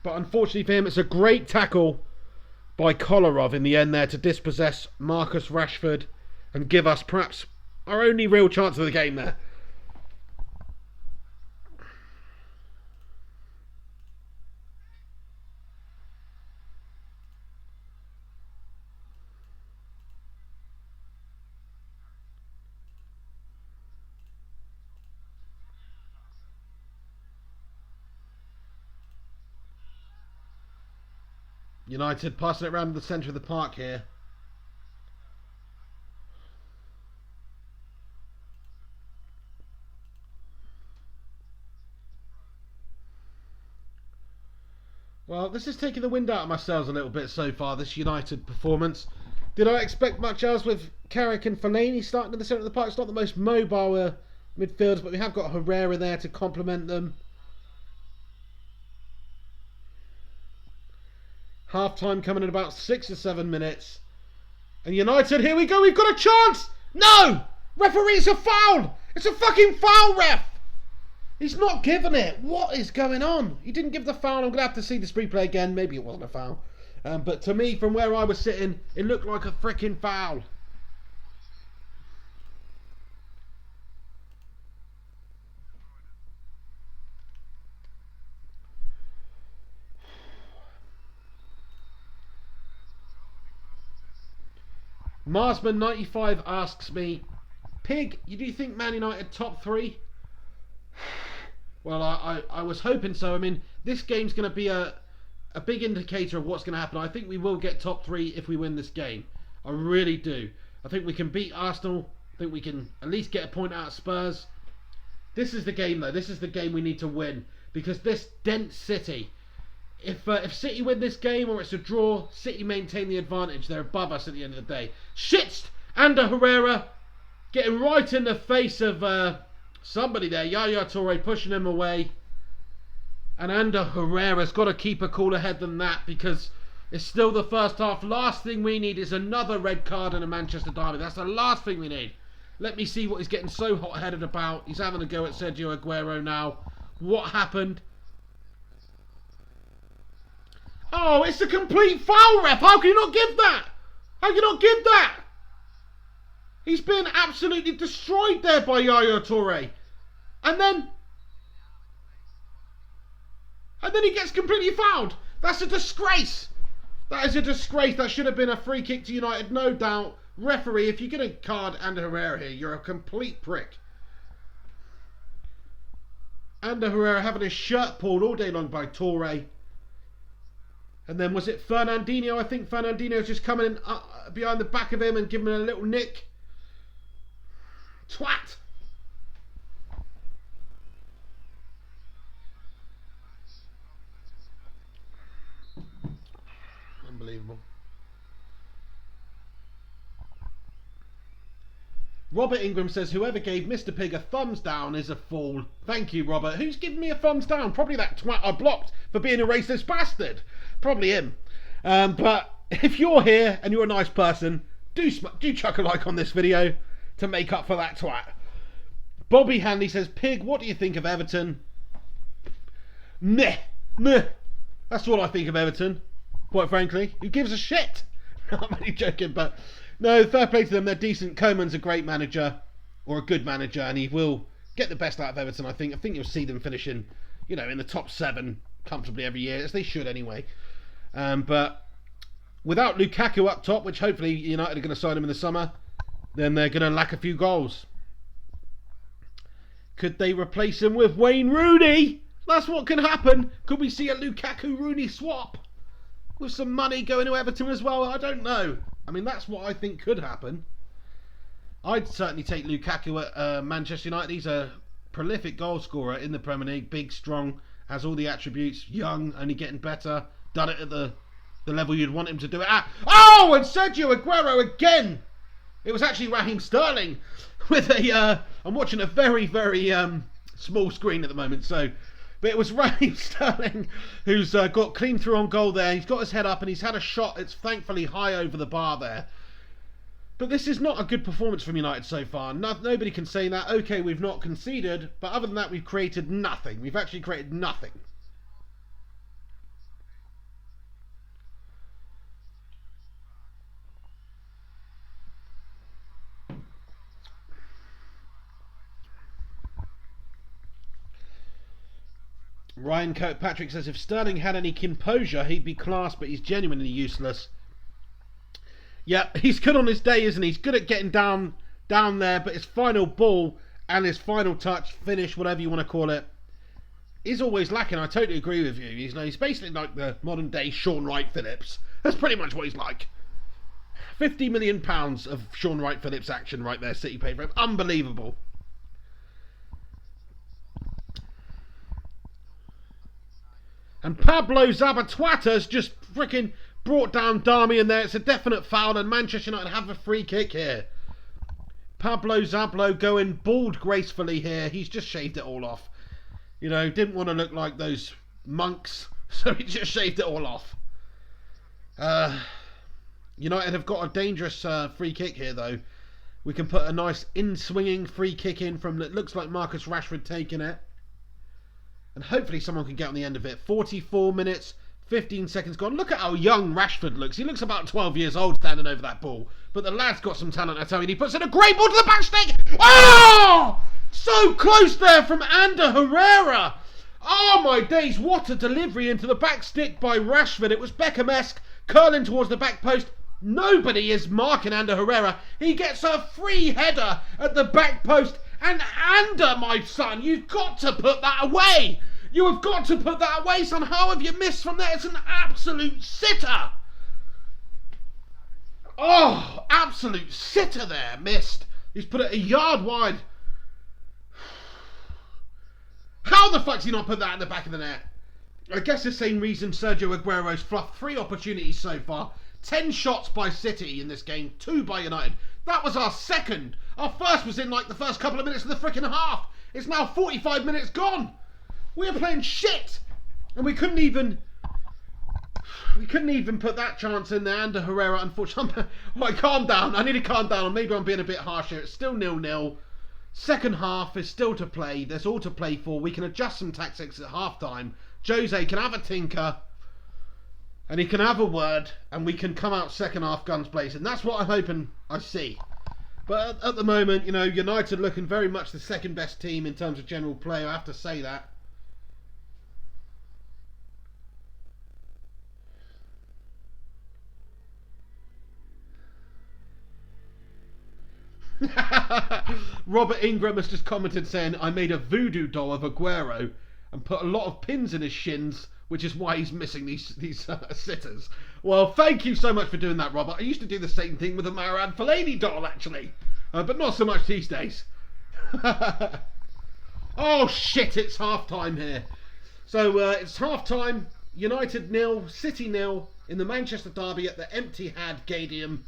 Speaker 1: But unfortunately for him, it's a great tackle by Kolarov in the end there to dispossess Marcus Rashford and give us perhaps our only real chance of the game there. United passing it around the centre of the park here. Well, this is taking the wind out of my sails a little bit so far, this United performance. Did I expect much else with Carrick and Fellaini starting in the centre of the park? It's not the most mobile midfielders, but we have got Herrera there to complement them. Half time coming in about 6 or 7 minutes. And United, here we go, we've got a chance! No! Referee, it's a foul! It's a fucking foul, ref! He's not giving it. What is going on? He didn't give the foul. I'm going to have to see this replay again. Maybe it wasn't a foul. But to me, from where I was sitting, it looked like a freaking foul. Marsman95 asks me, Pig, do you think Man United top 3? Well, I was hoping so. I mean, this game's going to be a big indicator of what's going to happen. I think we will get top 3 if we win this game. I really do. I think we can beat Arsenal. I think we can at least get a point out of Spurs. This is the game, though. This is the game we need to win. Because this dense City, if City win this game or it's a draw, City maintain the advantage. They're above us at the end of the day. Shits! Ander Herrera getting right in the face of somebody there. Yaya Toure pushing him away. And Ander Herrera's got to keep a cooler head than that because it's still the first half. Last thing we need is another red card in a Manchester derby. That's the last thing we need. Let me see what he's getting so hot-headed about. He's having a go at Sergio Aguero now. What happened? Oh, it's a complete foul, ref. How can you not give that? How can you not give that? He's been absolutely destroyed there by Yaya Toure. And then he gets completely fouled. That's a disgrace. That is a disgrace. That should have been a free kick to United, no doubt. Referee, if you're going to card Ander Herrera here, you're a complete prick. Ander Herrera having his shirt pulled all day long by Toure. And then was it Fernandinho? I think Fernandinho's just coming in behind the back of him and giving him a little nick. Twat! Unbelievable. Robert Ingram says, whoever gave Mr. Pig a thumbs down is a fool. Thank you, Robert. Who's giving me a thumbs down? Probably that twat I blocked for being a racist bastard. Probably him. But if you're here and you're a nice person, do chuck a like on this video to make up for that twat. Bobby Hanley says, Pig, what do you think of Everton? Meh. That's what I think of Everton, quite frankly. Who gives a shit? I'm only joking, but no, fair play to them. They're decent. Koeman's a great manager, or a good manager, and he will get the best out of Everton, I think. I think you'll see them finishing, in the top 7 comfortably every year, as they should anyway. But without Lukaku up top, which hopefully United are going to sign him in the summer, then they're going to lack a few goals. Could they replace him with Wayne Rooney? That's what can happen. Could we see a Lukaku-Rooney swap? With some money going to Everton as well? I don't know. I mean, that's what I think could happen. I'd certainly take Lukaku at Manchester United. He's a prolific goal scorer in the Premier League. Big, strong, has all the attributes. Young, only getting better. Done it at the the level you'd want him to do it at. Oh, and Sergio Aguero again. It was actually Raheem Sterling with a... I'm watching a very, very small screen at the moment, so... But it was Raheem Sterling who's got clean through on goal there. He's got his head up and he's had a shot that's thankfully high over the bar there. But this is not a good performance from United so far. Nobody can say that. Okay, we've not conceded, but other than that, we've created nothing. We've actually created nothing. Ryan Kirkpatrick says, if Sterling had any composure, he'd be class, but he's genuinely useless. Yeah, he's good on his day, isn't he? He's good at getting down there, but his final ball and his final touch, finish, whatever you want to call it, is always lacking. I totally agree with you. He's basically like the modern day Sean Wright-Phillips. That's pretty much what he's like. £50 million of Sean Wright-Phillips action right there, City paid for him. Unbelievable. And Pablo Zabatuata's just freaking brought down Darmian there. It's a definite foul, and Manchester United have a free kick here. Pablo Zablo going bald gracefully here. He's just shaved it all off. You know, didn't want to look like those monks, so he just shaved it all off. United have got a dangerous free kick here, though. We can put a nice in-swinging free kick in from, it looks like Marcus Rashford taking it. And hopefully someone can get on the end of it. 44 minutes, 15 seconds gone. Look at how young Rashford looks. He looks about 12 years old standing over that ball. But the lad's got some talent, I tell you. And he puts in a great ball to the back stick. Oh! So close there from Ander Herrera. Oh my days, what a delivery into the back stick by Rashford. It was Beckham-esque, curling towards the back post. Nobody is marking Ander Herrera. He gets a free header at the back post. And Ander, my son, you've got to put that away. You have got to put that away, son. How have you missed from there? It's an absolute sitter. Oh, absolute sitter there. Missed. He's put it a yard wide. How the fuck's he not put that in the back of the net? I guess the same reason Sergio Aguero's fluffed 3 opportunities so far. 10 shots by City in this game, 2 by United. That was our second. Our first was in like the first couple of minutes of the freaking half. It's now 45 minutes gone. We are playing shit. And we couldn't even put that chance in there. Ander Herrera, unfortunately. Right, calm down. I need to calm down. Maybe I'm being a bit harsh here. It's still 0-0. Second half is still to play. There's all to play for. We can adjust some tactics at half time. Jose can have a tinker. And he can have a word, and we can come out second half guns blazing. That's what I'm hoping I see. But at the moment, you know, United looking very much the second best team in terms of general play. I have to say that. Robert Ingram has just commented saying, I made a voodoo doll of Aguero and put a lot of pins in his shins, which is why he's missing these sitters. Well, thank you so much for doing that, Robert. I used to do the same thing with a Marad Fellaini doll, actually. But not so much these days. Oh, shit, it's half-time here. So, it's half-time. United 0, City 0 in the Manchester derby at the Etihad Stadium.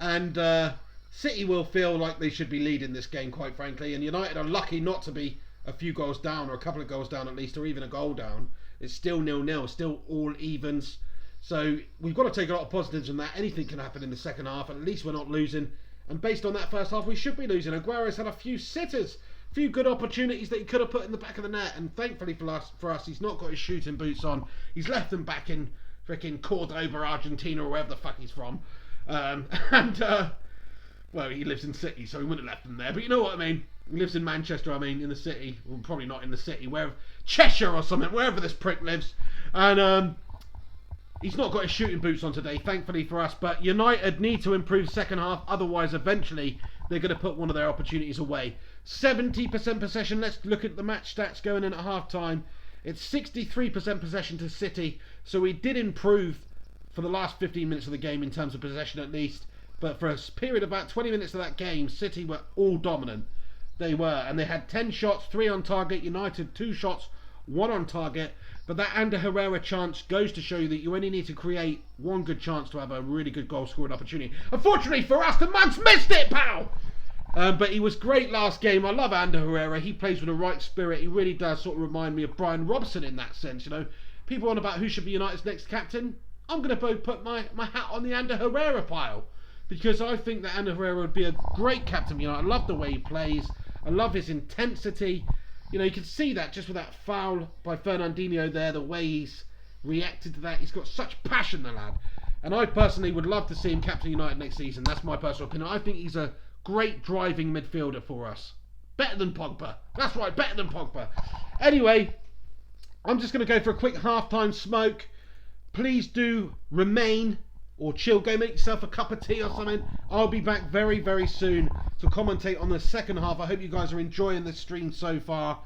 Speaker 1: And City will feel like they should be leading this game, quite frankly. And United are lucky not to be a few goals down, or a couple of goals down at least, or even a goal down. It's still 0-0, still all evens. So we've got to take a lot of positives from that. Anything can happen in the second half. At least we're not losing. And based on that first half, we should be losing. Aguero's had a few sitters, a few good opportunities that he could have put in the back of the net. And thankfully for us, he's not got his shooting boots on. He's left them back in freaking Cordoba, Argentina, or wherever the fuck he's from. Well, he lives in City, so he wouldn't have left them there. But you know what I mean. He lives in Manchester, I mean, in the city. Well, probably not in the city. Cheshire or something, wherever this prick lives. And he's not got his shooting boots on today, thankfully for us. But United need to improve second half. Otherwise, eventually, they're going to put one of their opportunities away. 70% possession. Let's look at the match stats going in at half-time. It's 63% possession to City. So we did improve for the last 15 minutes of the game in terms of possession at least. But for a period of about 20 minutes of that game, City were all dominant. They were, and they had 10 shots, 3 on target. United 2 shots one on target. But that Ander Herrera chance goes to show you that you only need to create one good chance to have a really good goal scoring opportunity. Unfortunately for us, the mug's missed it, pal! But he was great last game. I love Ander Herrera. He plays with the right spirit. He really does sort of remind me of Brian Robson in that sense. You know, people on about who should be United's next captain. I'm going to put my hat on the Ander Herrera pile, because I think that Ander Herrera would be a great captain. You know, I love the way he plays. I love his intensity. You know, you can see that just with that foul by Fernandinho there, the way he's reacted to that. He's got such passion, the lad. And I personally would love to see him captain United next season. That's my personal opinion. I think he's a great driving midfielder for us. Better than Pogba. That's right, better than Pogba. Anyway, I'm just going to go for a quick half-time smoke. Please do remain or chill. Go make yourself a cup of tea or something. I'll be back very, very soon to commentate on the second half. I hope you guys are enjoying the stream so far.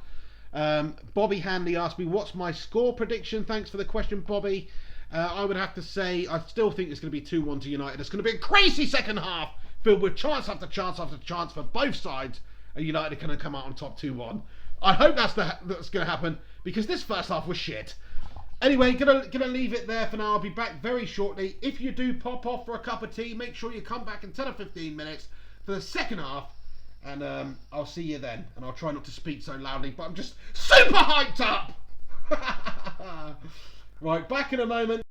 Speaker 1: Bobby Hanley asked me, what's my score prediction? Thanks for the question, Bobby. I would have to say, I still think it's going to be 2-1 to United. It's going to be a crazy second half, filled with chance after chance after chance for both sides. And United are going to come out on top 2-1. I hope that's going to happen, because this first half was shit. Anyway, gonna leave it there for now. I'll be back very shortly. If you do pop off for a cup of tea, make sure you come back in 10 or 15 minutes for the second half. And I'll see you then. And I'll try not to speak so loudly, but I'm just super hyped up! Right, back in a moment.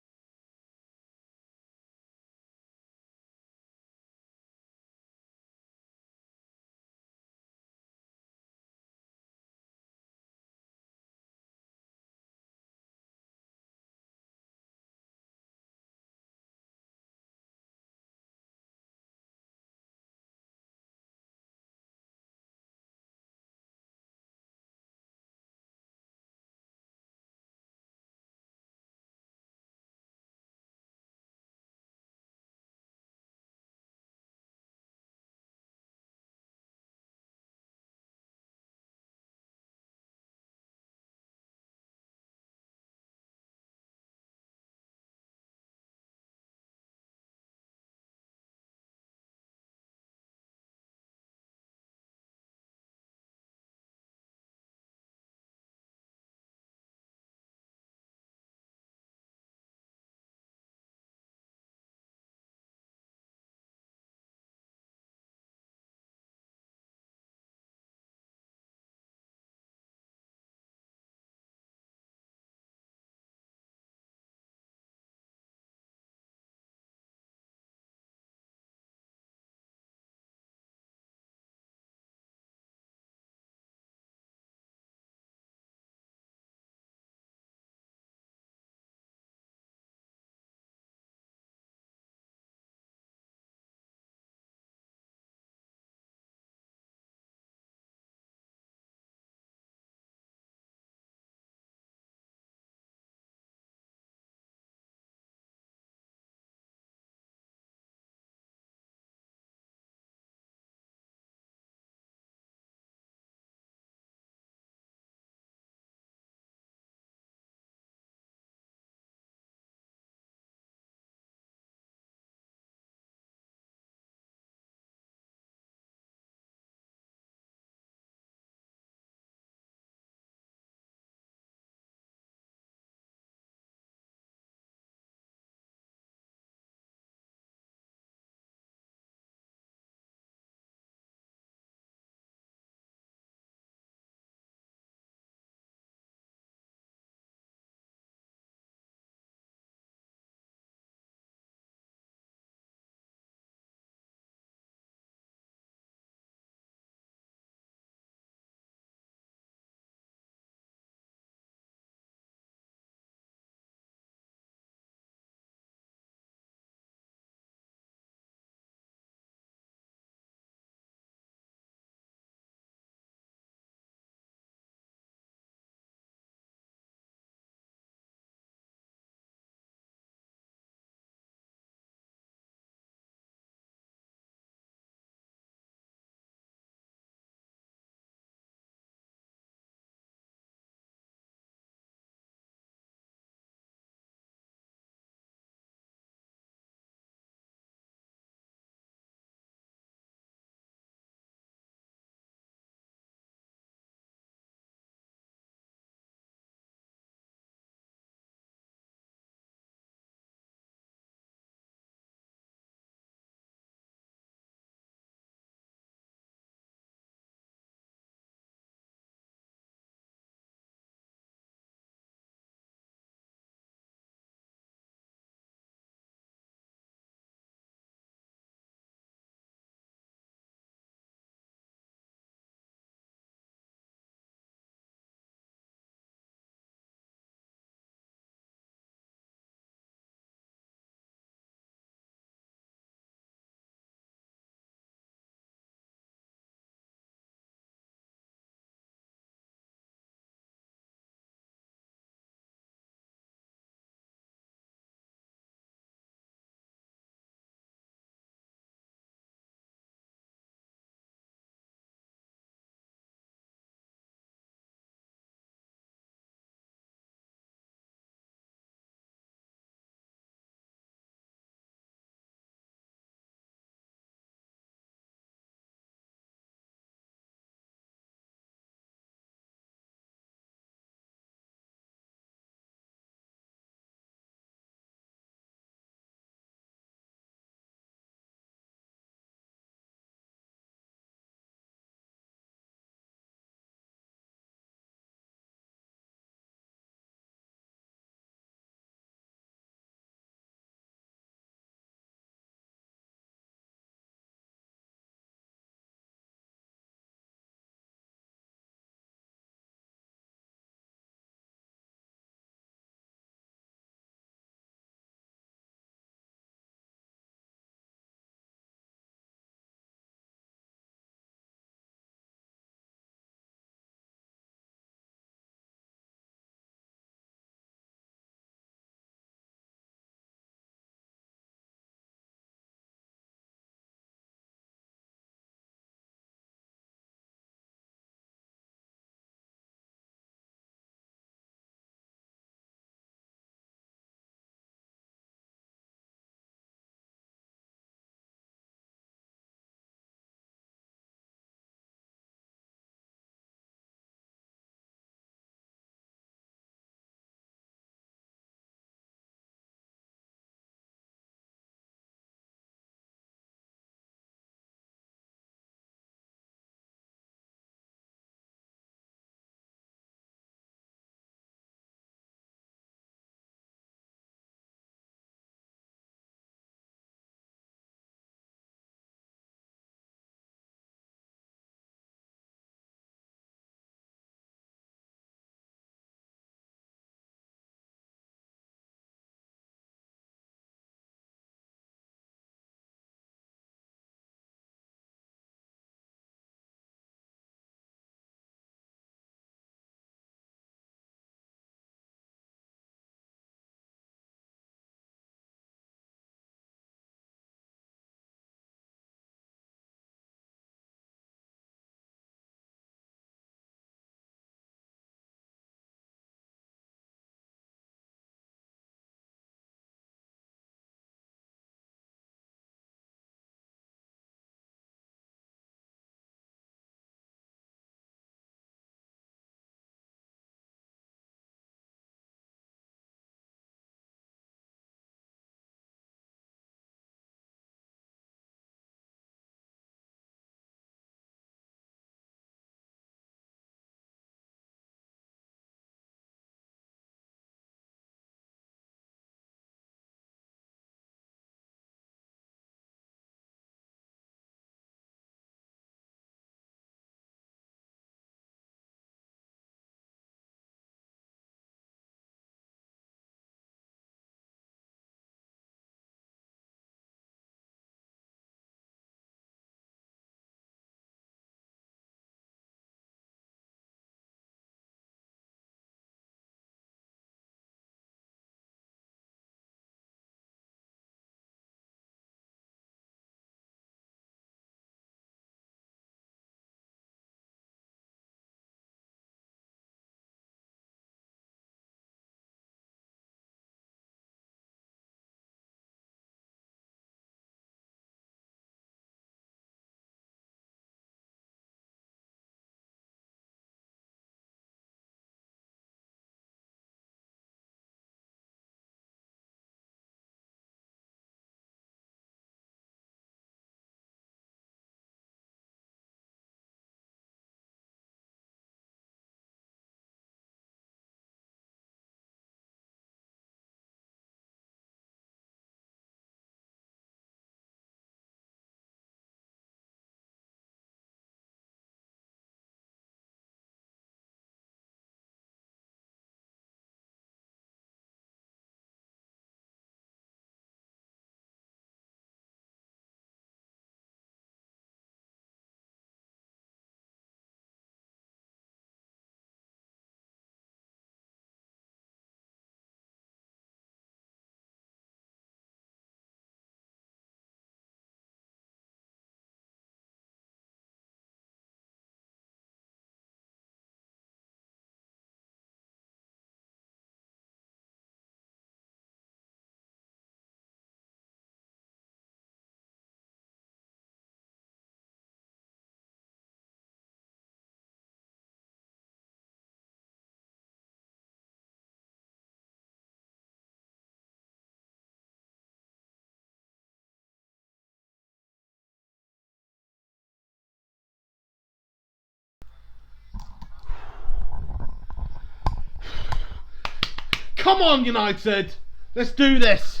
Speaker 1: Come on, United! Let's do this!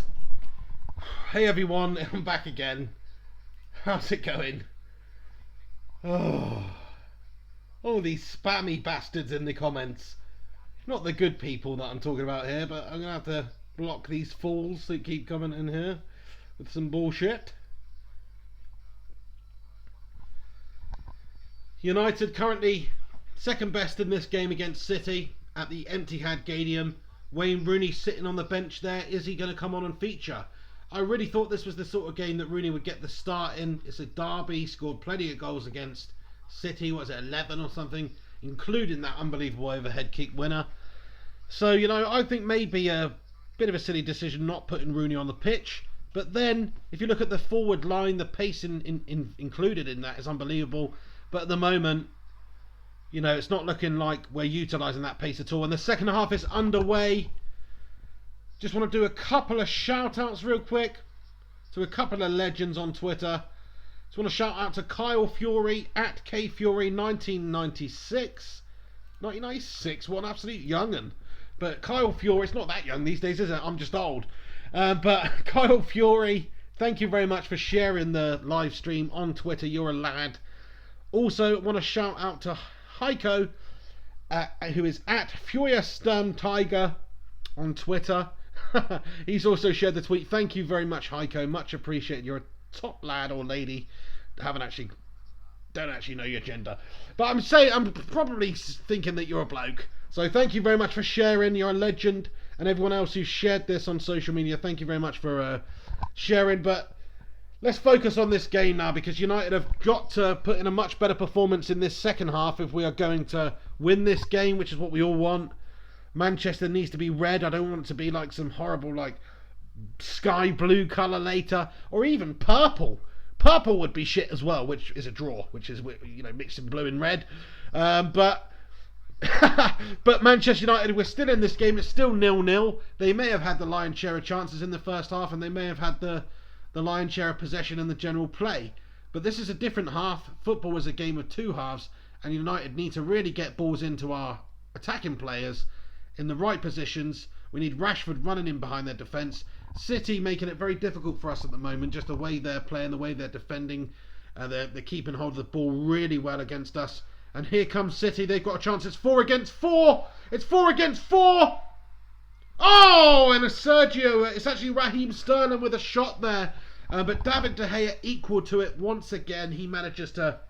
Speaker 1: Hey everyone, I'm back again. How's it going? Oh, all these spammy bastards in the comments. Not the good people that I'm talking about here, but I'm going to have to block these fools that keep commenting here with some bullshit. United currently second best in this game against City at the Etihad Stadium. Wayne Rooney sitting on the bench there. Is he going to come on and feature? I really thought this was the sort of game that Rooney would get the start in. It's a derby, scored plenty of goals against City. What was it, 11 or something? Including that unbelievable overhead kick winner. So, you know, I think maybe a bit of a silly decision not putting Rooney on the pitch. But then, if you look at the forward line, the pace included in that is unbelievable. But at the moment, you know, it's not looking like we're utilising that pace at all. And the second half is underway. Just want to do a couple of shout-outs real quick to a couple of legends on Twitter. Just want to shout out to Kyle Fury at KFury1996. 1996, what an absolute young'un. But Kyle Fury, it's not that young these days, is it? I'm just old. But Kyle Fury, thank you very much for sharing the live stream on Twitter. You're a lad. Also, want to shout out to Heiko, who is at Furious Tiger on Twitter. He's also shared the tweet. Thank you very much, Heiko. Much appreciated. You're a top lad or lady. Don't actually know your gender, but I'm probably thinking that you're a bloke. So thank you very much for sharing. You're a legend, and everyone else who shared this on social media. Thank you very much for sharing. But let's focus on this game now, because United have got to put in a much better performance in this second half if we are going to win this game, which is what we all want. Manchester needs to be red. I don't want it to be like some horrible like sky blue colour later, or even purple. Purple would be shit as well, which is a draw, which is, you know, mixing blue and red. But Manchester United, we're still in this game. It's still 0-0. They may have had the lion's share of chances in the first half, and they may have had the lion's share of possession in the general play. But this is a different half. Football is a game of two halves, and United need to really get balls into our attacking players in the right positions. We need Rashford running in behind their defence. City making it very difficult for us at the moment, just the way they're playing, the way they're defending. They're keeping hold of the ball really well against us. And here comes City. They've got a chance. It's 4 against 4. It's 4 against 4. Oh, and a Sergio. It's actually Raheem Sterling with a shot there. But David De Gea equal to it once again. He manages to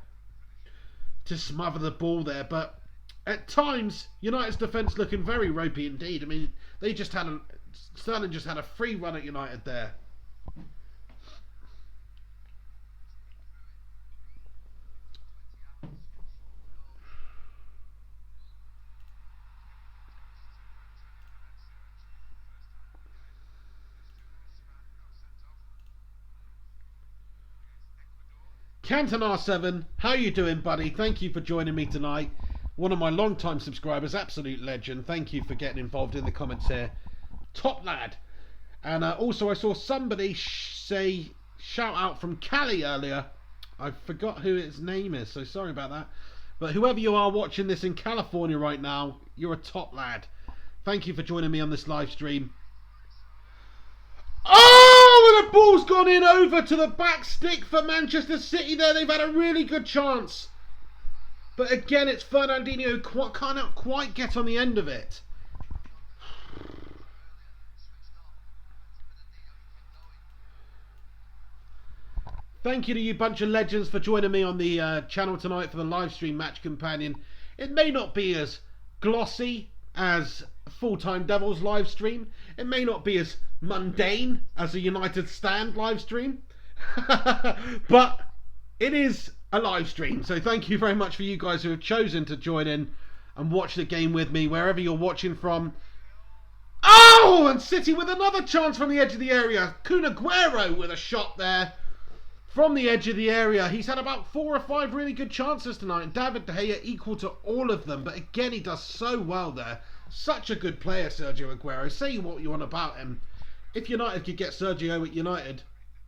Speaker 1: smother the ball there. But at times, United's defence looking very ropey indeed. I mean, Sterling just had a free run at United there. Canton R7, how you doing, buddy? Thank you for joining me tonight. One of my long-time subscribers, absolute legend. Thank you for getting involved in the comments here. Top lad. And also I saw somebody say shout out from Cali earlier. I forgot who his name is, so sorry about that. But whoever you are watching this in California right now, you're a top lad. Thank you for joining me on this live stream. Oh, and the ball's gone in over to the back stick for Manchester City there. They've had a really good chance. But again, it's Fernandinho who can't quite get on the end of it. Thank you to you bunch of legends for joining me on the channel tonight for the live stream match companion. It may not be as glossy as Full-Time Devils live stream. It may not be as mundane as a United Stand live stream. But it is a live stream. So thank you very much for you guys who have chosen to join in and watch the game with me, wherever you're watching from. Oh, and City with another chance from the edge of the area. Kun Aguero with a shot there from the edge of the area. He's had about 4 or 5 really good chances tonight, and David De Gea equal to all of them. But again, he does so well there. Such a good player, Sergio Aguero. Say what you want about him. If United could get Sergio at United,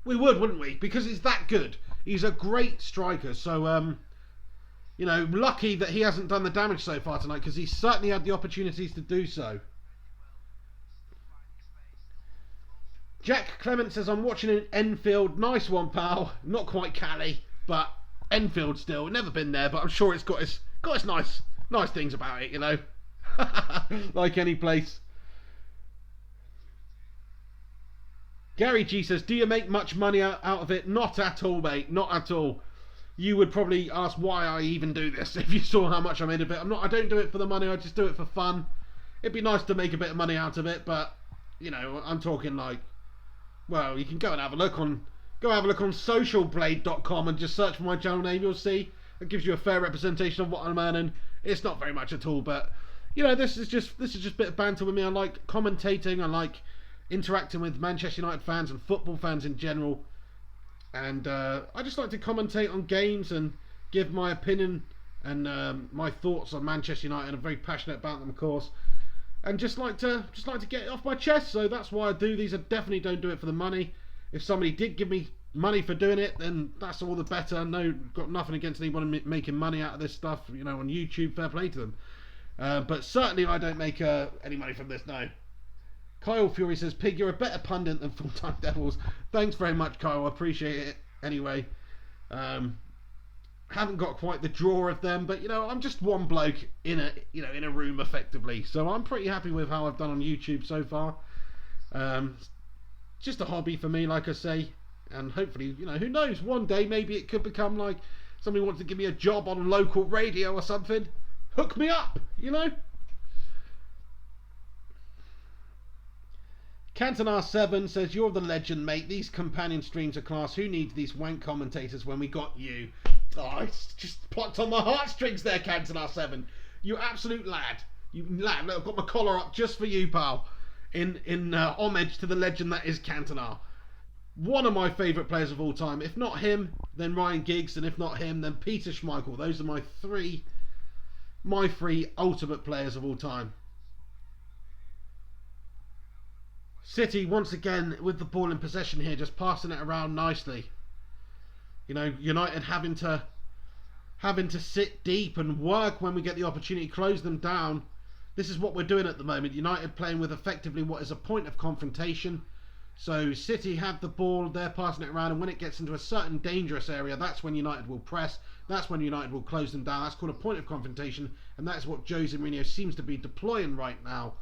Speaker 1: we would, wouldn't we? Because he's that good. He's a great striker. So, you know, lucky that he hasn't done the damage so far tonight, because he certainly had the opportunities to do so. Jack Clement says, I'm watching in Enfield. Nice one, pal. Not quite Cali, but Enfield still. Never been there, but I'm sure it's got its nice things about it, you know. Like any place. Gary G says, do you make much money out of it? Not at all, mate. Not at all. You would probably ask why I even do this if you saw how much I made of it. I don't do it for the money. I just do it for fun. It'd be nice to make a bit of money out of it, but you know, I'm talking like, well, you can go and have a look on socialblade.com and just search for my channel name. You'll see it gives you a fair representation of what I'm earning. It's not very much at all, but you know, this is just a bit of banter with me. I like commentating. I like interacting with Manchester United fans and football fans in general, and I just like to commentate on games and give my opinion and my thoughts on Manchester United. I'm very passionate about them, of course, and just like to get it off my chest. So that's why I do these. I definitely don't do it for the money. If somebody did give me money for doing it, then that's all the better. No, got nothing against anyone making money out of this stuff, you know, on YouTube. Fair play to them, but certainly I don't make any money from this. No. Kyle Fury says, Pig, you're a better pundit than Full-Time Devils. Thanks very much, Kyle. I appreciate it. Anyway, haven't got quite the draw of them, but you know, I'm just one bloke in a room effectively. So I'm pretty happy with how I've done on YouTube so far. Just a hobby for me, like I say, and hopefully, you know, who knows? One day maybe it could become like somebody wants to give me a job on local radio or something. Hook me up, you know. Cantona 7 says, you're the legend, mate. These companion streams are class. Who needs these wank commentators when we got you? Oh, it's just plucked on my heartstrings there, Cantona 7. You absolute lad. You lad. Look, I've got my collar up just for you, pal. In homage to the legend that is Cantona. One of my favourite players of all time. If not him, then Ryan Giggs. And if not him, then Peter Schmeichel. Those are my three ultimate players of all time. City once again with the ball in possession here, just passing it around nicely. You know, United having to sit deep and work when we get the opportunity, close them down. This is what we're doing at the moment. United playing with effectively what is a point of confrontation. So City have the ball, they're passing it around, and when it gets into a certain dangerous area, that's when United will press. That's when United will close them down. That's called a point of confrontation, and that's what Jose Mourinho seems to be deploying right now.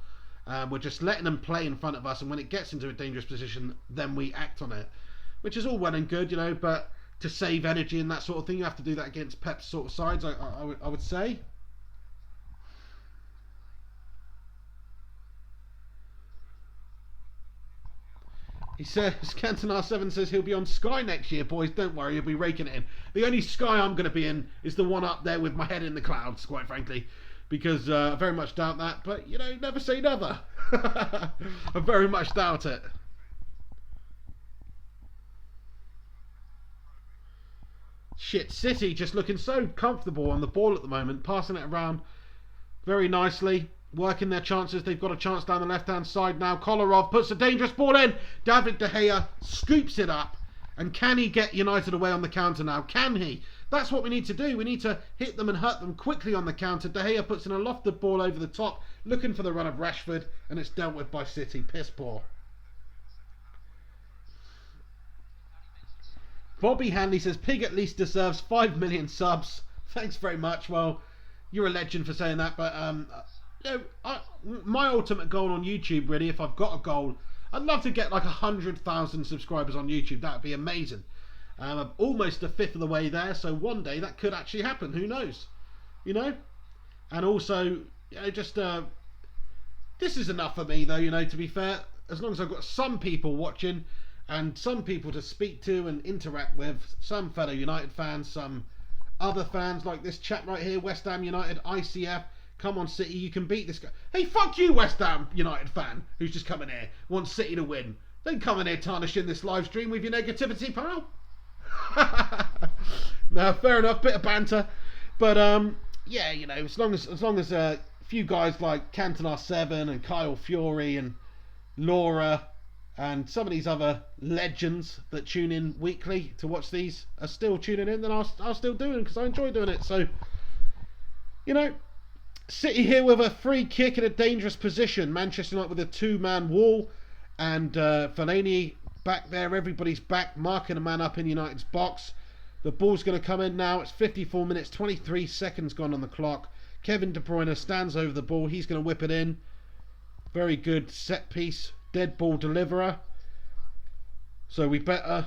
Speaker 1: We're just letting them play in front of us, and when it gets into a dangerous position, then we act on it, which is all well and good, you know, but to save energy and that sort of thing, you have to do that against Pep's sort of sides, I would say. He says, Cantona 7 says he'll be on Sky next year, boys, don't worry, he'll be raking it in. The only Sky I'm going to be in is the one up there with my head in the clouds, quite frankly. Because I very much doubt that, but you know, never say never. I very much doubt it. Shit, City just looking so comfortable on the ball at the moment, passing it around very nicely, working their chances. They've got a chance down the left-hand side now. Kolarov puts a dangerous ball in. David De Gea scoops it up. And can he get United away on the counter now? Can he? That's what we need to do. We need to hit them and hurt them quickly on the counter. De Gea puts in a lofted ball over the top, looking for the run of Rashford, and it's dealt with by City. Piss poor. Bobby Hanley says, Pig at least deserves 5 million subs. Thanks very much. Well, you're a legend for saying that, but you know, my ultimate goal on YouTube, really, if I've got a goal, I'd love to get like 100,000 subscribers on YouTube. That would be amazing. I'm almost a fifth of the way there, so one day that could actually happen. Who knows? You know? And also, you know, just this is enough for me, though. You know, to be fair, as long as I've got some people watching and some people to speak to and interact with, some fellow United fans, some other fans like this chap right here, West Ham United, ICF. Come on, City, you can beat this guy. Hey, fuck you, West Ham United fan, who's just coming here, wants City to win. Don't come in here tarnishing this live stream with your negativity, pal. No, fair enough, bit of banter. But, yeah, you know, as long as a few guys like Cantona 7 and Kyle Fury and Laura and some of these other legends that tune in weekly to watch these are still tuning in, then I'll still do them because I enjoy doing it. So, you know, City here with a free kick in a dangerous position. Manchester United with a two-man wall. And Fellaini back there, everybody's back, marking a man up in United's box. The ball's going to come in now. It's 54 minutes, 23 seconds gone on the clock. Kevin De Bruyne stands over the ball. He's going to whip it in. Very good set piece, dead ball deliverer. So we better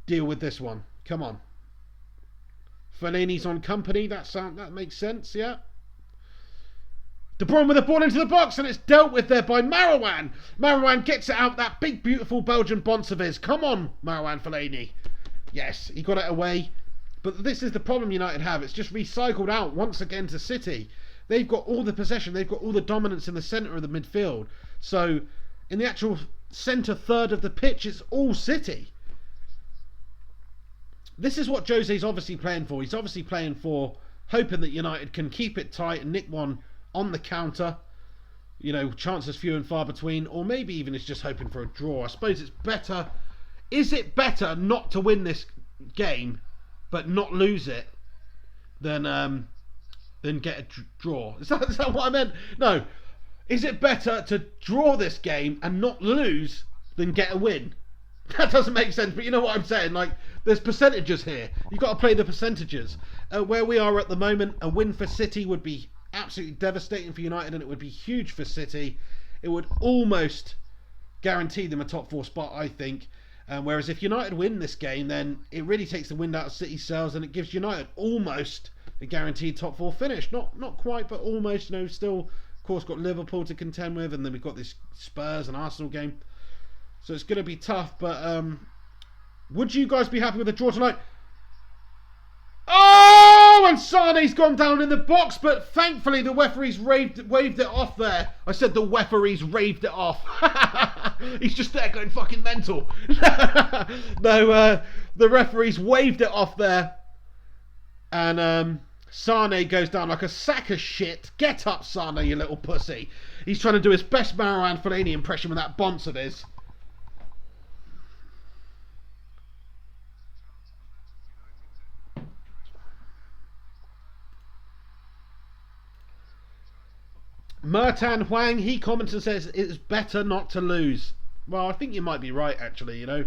Speaker 1: deal with this one. Come on. Fellaini's on company. That makes sense, yeah. De Bruyne with the ball into the box, and it's dealt with there by Marouane. Marouane gets it out, that big, beautiful Belgian bonce of his. Come on, Marouane Fellaini. Yes, he got it away. But this is the problem United have. It's just recycled out once again to City. They've got all the possession. They've got all the dominance in the centre of the midfield. So, in the actual centre third of the pitch, it's all City. This is what Jose's obviously playing for. He's obviously playing for hoping that United can keep it tight and nick one on the counter. You know, chances few and far between. Or maybe even it's just hoping for a draw. I suppose it's better. Is it better not to win this game but not lose it than get a draw? Is that what I meant? No. Is it better to draw this game and not lose than get a win? That doesn't make sense, but you know what I'm saying. Like, there's percentages here. You've got to play the percentages. Where we are at the moment, a win for City would be absolutely devastating for United, and it would be huge for City. It would almost guarantee them a top 4 spot, I think. Whereas if United win this game, then it really takes the wind out of City's sails, and it gives United almost a guaranteed top 4 finish. Not quite, but almost. You know, still, of course, got Liverpool to contend with, and then we've got this Spurs and Arsenal game. So it's going to be tough, but would you guys be happy with a draw tonight? Oh, and Sane's gone down in the box, but thankfully the referees waved it off there. I said the referees raved it off. He's just there going fucking mental. No, the referees waved it off there. And Sane goes down like a sack of shit. Get up, Sane, you little pussy. He's trying to do his best Marouane Fellaini impression with that bonce of his. Mertan Huang, he comments and says it's better not to lose. Well, I think you might be right, actually, you know.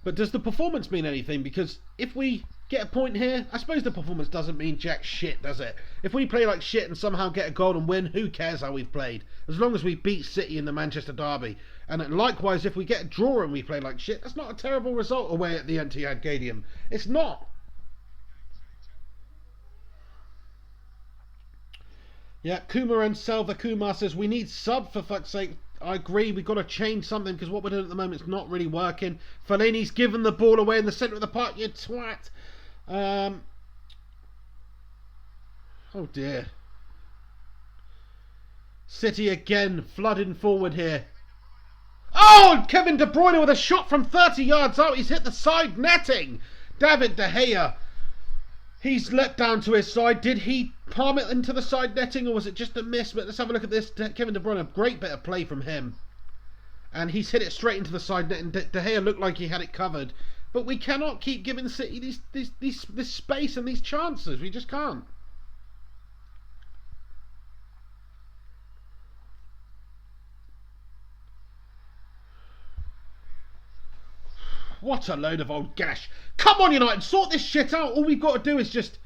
Speaker 1: But does the performance mean anything? Because if we get a point here, I suppose the performance doesn't mean jack shit, does it? If we play like shit and somehow get a goal and win, who cares how we've played? As long as we beat City in the Manchester derby. And likewise, if we get a draw and we play like shit, that's not a terrible result away at the Etihad Stadium. It's not. Yeah, Kumar and Selva Kumar says, we need sub for fuck's sake. I agree, we've got to change something because what we're doing at the moment is not really working. Fellaini's given the ball away in the centre of the park, you twat. Oh dear. City again, flooding forward here. Oh, and Kevin De Bruyne with a shot from 30 yards out. He's hit the side netting. David De Gea. He's leapt down to his side. Did he palm it into the side netting or was it just a miss? But let's have a look at this. Kevin De Bruyne, a great bit of play from him. And he's hit it straight into the side net. And De Gea looked like he had it covered. But we cannot keep giving City this space and these chances. We just can't. What a load of old gash. Come on, United, sort this shit out. All we've got to do is just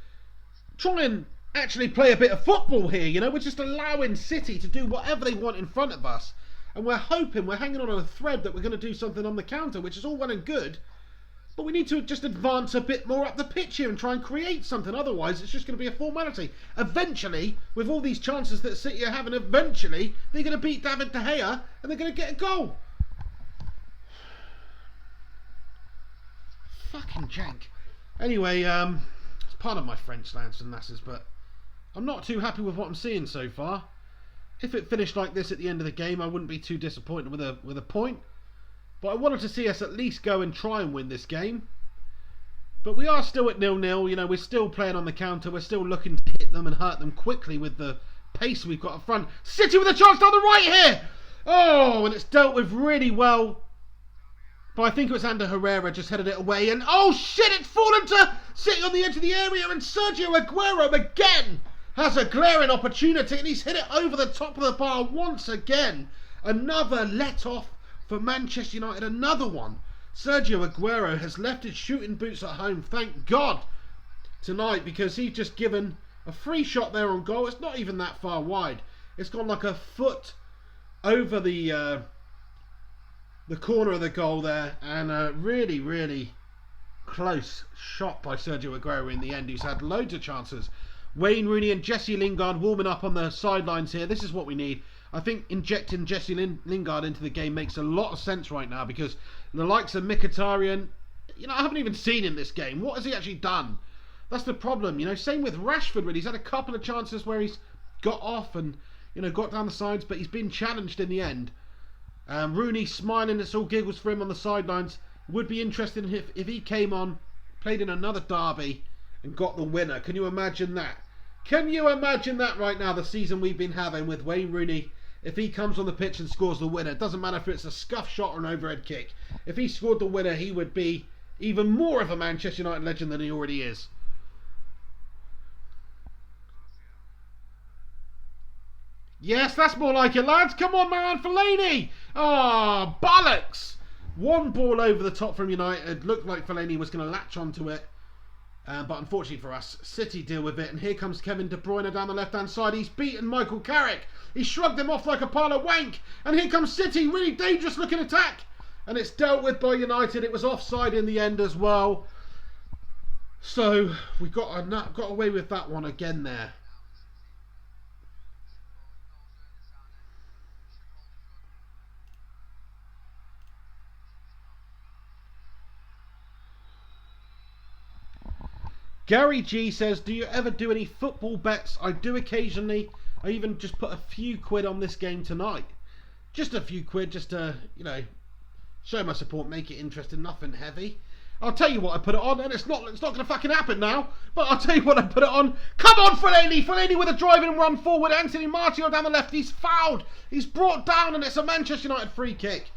Speaker 1: try and actually play a bit of football here, you know. We're just allowing City to do whatever they want in front of us. And we're hoping, we're hanging on a thread that we're going to do something on the counter, which is all well and good. But we need to just advance a bit more up the pitch here and try and create something. Otherwise, it's just going to be a formality. Eventually, with all these chances that City are having, eventually, they're going to beat David De Gea and they're going to get a goal. Fucking jank. Anyway, it's part of my French Lance and Nasses, but I'm not too happy with what I'm seeing so far. If it finished like this at the end of the game, I wouldn't be too disappointed with a point. But I wanted to see us at least go and try and win this game. But we are still at 0-0. You know, we're still playing on the counter. We're still looking to hit them and hurt them quickly with the pace we've got up front. City with a chance down the right here. Oh, and it's dealt with really well. But I think it was Herrera just headed it away. And oh shit, it's fallen to City on the edge of the area. And Sergio Aguero again has a glaring opportunity. And he's hit it over the top of the bar once again. Another let-off for Manchester United, another one. Sergio Aguero has left his shooting boots at home, thank God, tonight, because he's just given a free shot there on goal. It's not even that far wide. It's gone like a foot over the corner of the goal there, and a really, really close shot by Sergio Aguero in the end, who's had loads of chances. Wayne Rooney and Jesse Lingard warming up on the sidelines here. This is what we need. I think injecting Jesse Lingard into the game makes a lot of sense right now, because the likes of Mkhitaryan, I haven't even seen in this game. What has he actually done? That's the problem. Same with Rashford, really. He's had a couple of chances where he's got off and, got down the sides, but he's been challenged in the end. Rooney smiling, it's all giggles for him on the sidelines. Would be interesting if he came on, played in another derby, and got the winner. Can you imagine that? Can you imagine that right now, the season we've been having with Wayne Rooney? If he comes on the pitch and scores the winner, it doesn't matter if it's a scuff shot or an overhead kick. If he scored the winner, he would be even more of a Manchester United legend than he already is. Yes, that's more like it, lads. Come on, man, Fellaini. Ah, bollocks. One ball over the top from United. Looked like Fellaini was going to latch onto it. But unfortunately for us, City deal with it. And here comes Kevin De Bruyne down the left-hand side. He's beaten Michael Carrick. He shrugged him off like a pile of wank. And here comes City. Really dangerous-looking attack. And it's dealt with by United. It was offside in the end as well. So we got away with that one again there. Gary G says, do you ever do any football bets? I do occasionally. I even just put a few quid on this game tonight. Just a few quid, just to, show my support, make it interesting, nothing heavy. I'll tell you what I put it on, and it's not going to fucking happen now, but I'll tell you what I put it on. Come on, Fellaini! Fellaini with a driving run forward. Anthony Martial down the left. He's fouled. He's brought down, and it's a Manchester United free kick.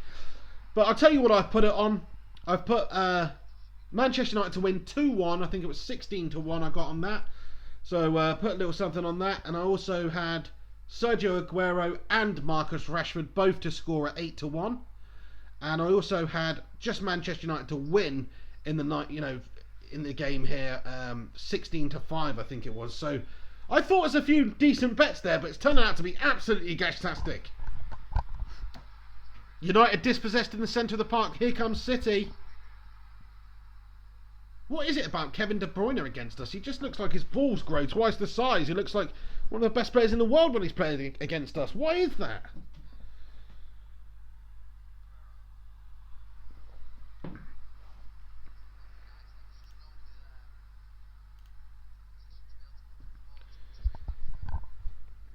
Speaker 1: But I'll tell you what I've put it on. I've put Manchester United to win 2-1. I think it was 16-1 I got on that. So put a little something on that. And I also had Sergio Aguero and Marcus Rashford both to score at 8-1. And I also had just Manchester United to win in the night, in the game here, 16-5 I think it was. So I thought it was a few decent bets there, but it's turned out to be absolutely gashtastic. United dispossessed in the centre of the park. Here comes City. What is it about Kevin De Bruyne against us? He just looks like his balls grow twice the size. He looks like one of the best players in the world when he's playing against us. Why is that?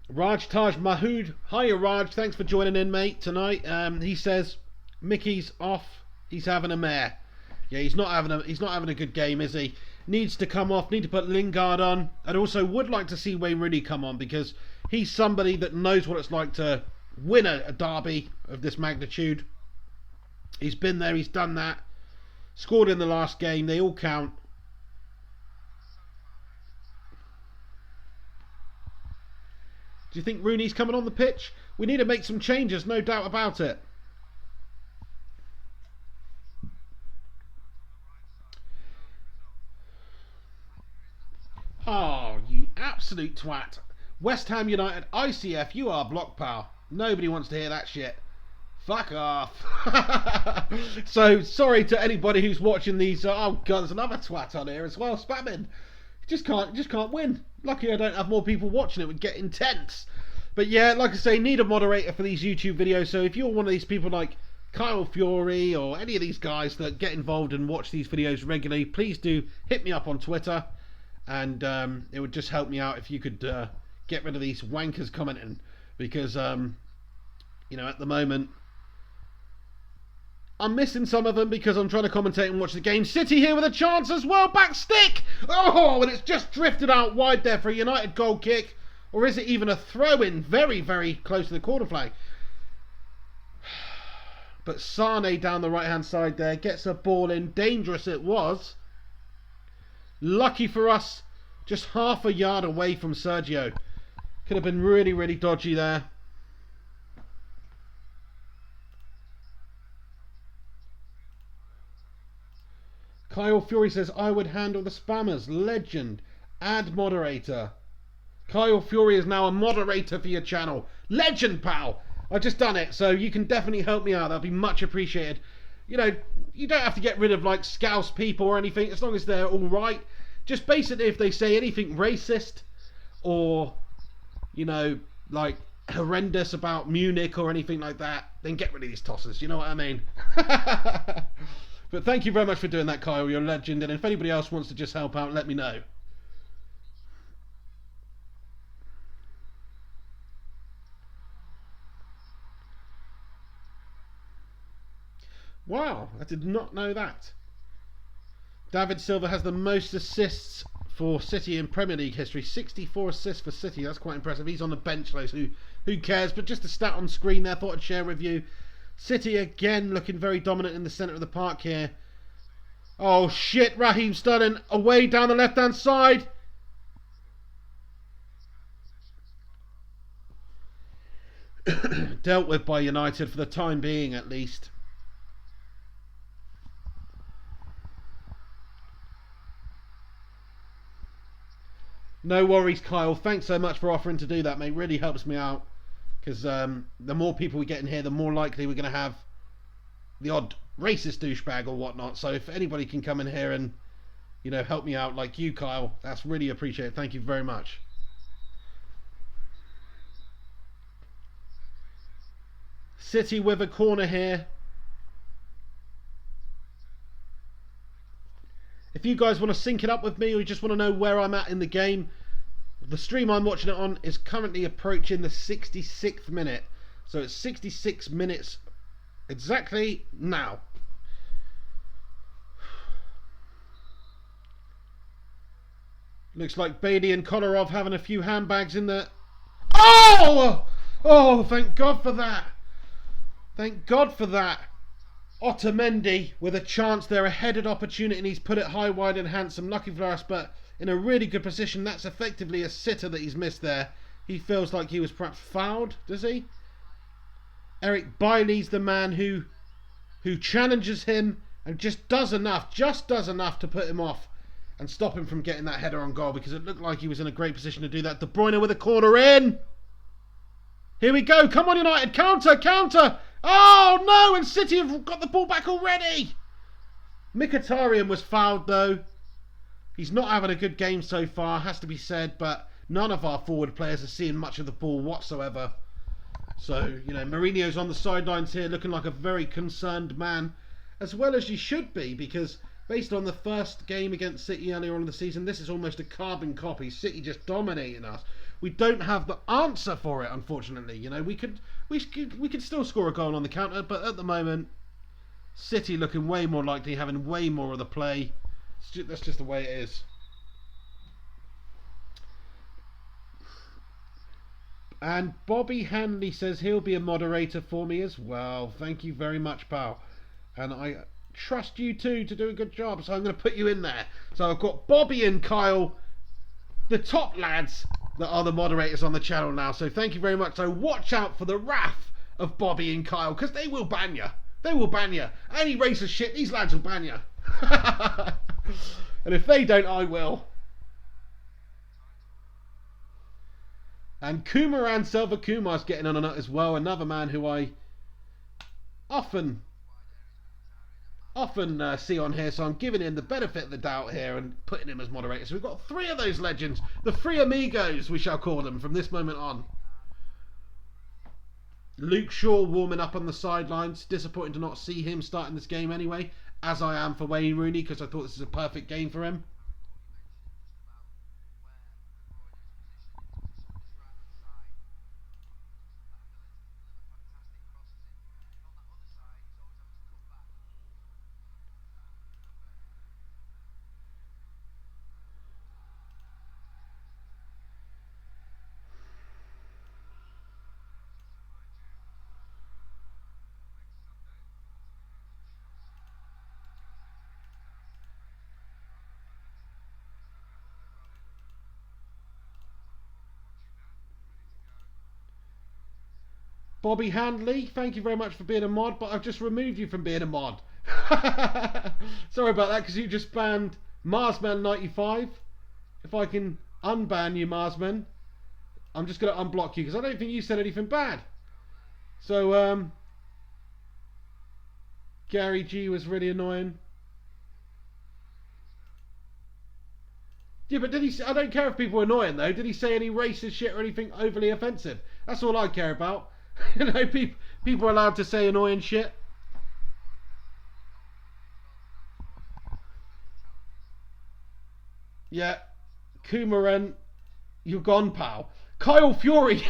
Speaker 1: Raj Taj Mahood. Hiya Raj, thanks for joining in, mate, tonight. He says Mickey's off, he's having a mare. Yeah, he's not having a good game, is he? Needs to come off, need to put Lingard on. I'd also would like to see Wayne Rooney come on, because he's somebody that knows what it's like to win a derby of this magnitude. He's been there, he's done that. Scored in the last game, they all count. Do you think Rooney's coming on the pitch? We need to make some changes, no doubt about it. Oh, you absolute twat. West Ham United, ICF, you are block pal. Nobody wants to hear that shit. Fuck off. So, sorry to anybody who's watching these. Oh god, there's another twat on here as well, spamming. Just can't win. Lucky I don't have more people watching. It would get intense. But yeah, like I say, need a moderator for these YouTube videos. So if you're one of these people like Kyle Fury or any of these guys that get involved and watch these videos regularly, please do hit me up on Twitter. And it would just help me out if you could get rid of these wankers commenting. Because, at the moment, I'm missing some of them because I'm trying to commentate and watch the game. City here with a chance as well. Back stick. Oh, and it's just drifted out wide there for a United goal kick. Or is it even a throw-in? Very, very close to the corner flag. But Sane down the right-hand side there gets a ball in. Dangerous it was. Lucky for us, just half a yard away from Sergio. Could have been really, really dodgy there. Kyle Fury says, I would handle the spammers. Legend. Add moderator. Kyle Fury is now a moderator for your channel. Legend, pal. I've just done it, so you can definitely help me out. That'd be much appreciated. You know, you don't have to get rid of like Scouse people or anything, as long as they're all right. Just basically, if they say anything racist or, you know, like horrendous about Munich or anything like that, then get rid of these tossers. You know what I mean? But thank you very much for doing that, Kyle. You're a legend. And if anybody else wants to just help out, let me know. Wow, I did not know that. David Silva has the most assists for City in Premier League history. 64 assists for City. That's quite impressive. He's on the bench though, so who cares? But just a stat on screen there, thought I'd share with you. City again looking very dominant in the centre of the park here. Oh shit, Raheem Sterling away down the left-hand side. Dealt with by United for the time being at least. No worries, Kyle. Thanks so much for offering to do that, mate. Really helps me out. Because the more people we get in here, the more likely we're going to have the odd racist douchebag or whatnot. So if anybody can come in here and, you know, help me out like you, Kyle, that's really appreciated. Thank you very much. City with a corner here. If you guys want to sync it up with me or you just want to know where I'm at in the game, the stream I'm watching it on is currently approaching the 66th minute. So it's 66 minutes exactly now. Looks like Bailey and Kolarov having a few handbags in there. Oh! Oh, thank God for that. Thank God for that. Otamendi with a chance there, a headed opportunity, and he's put it high, wide and handsome. Lucky for us, but in a really good position. That's effectively a sitter that he's missed there. He feels like he was perhaps fouled, does he? Eric Bailey's the man who challenges him and just does enough to put him off and stop him from getting that header on goal, because it looked like he was in a great position to do that. De Bruyne with a corner in. Here we go. Come on, United. Counter, counter. Oh, no. And City have got the ball back already. Mkhitaryan was fouled, though. He's not having a good game so far, has to be said. But none of our forward players are seeing much of the ball whatsoever. So, you know, Mourinho's on the sidelines here looking like a very concerned man. As well as you should be, because based on the first game against City earlier on in the season, this is almost a carbon copy. City just dominating us. We don't have the answer for it, unfortunately. You know, we could still score a goal on the counter, but at the moment, City looking way more likely, having way more of the play. That's just the way it is. And Bobby Hanley says he'll be a moderator for me as well. Thank you very much, pal. And I trust you too to do a good job, so I'm going to put you in there. So I've got Bobby and Kyle, the top lads that are the moderators on the channel now. So thank you very much. So watch out for the wrath of Bobby and Kyle, because they will ban you. They will ban you. Any racist shit, these lads will ban you. And if they don't, I will. And Kumaran Selva Kumar's getting on a nut as well. Another man who I often see on here, so I'm giving him the benefit of the doubt here and putting him as moderator. So we've got three of those legends, the three amigos we shall call them from this moment on. Luke Shaw warming up on the sidelines. Disappointing to not see him starting this game anyway, as I am for Wayne Rooney, because I thought this is a perfect game for him. Bobby Handley, thank you very much for being a mod, but I've just removed you from being a mod. Sorry about that, because you just banned Marsman95. If I can unban you, Marsman, I'm just going to unblock you, because I don't think you said anything bad. So, Gary G was really annoying. Yeah, but did he? I don't care if people are annoying though. Did he say any racist shit or anything overly offensive? That's all I care about. You know, people are allowed to say annoying shit. Yeah, Kumaran, you're gone, pal. Kyle Fury.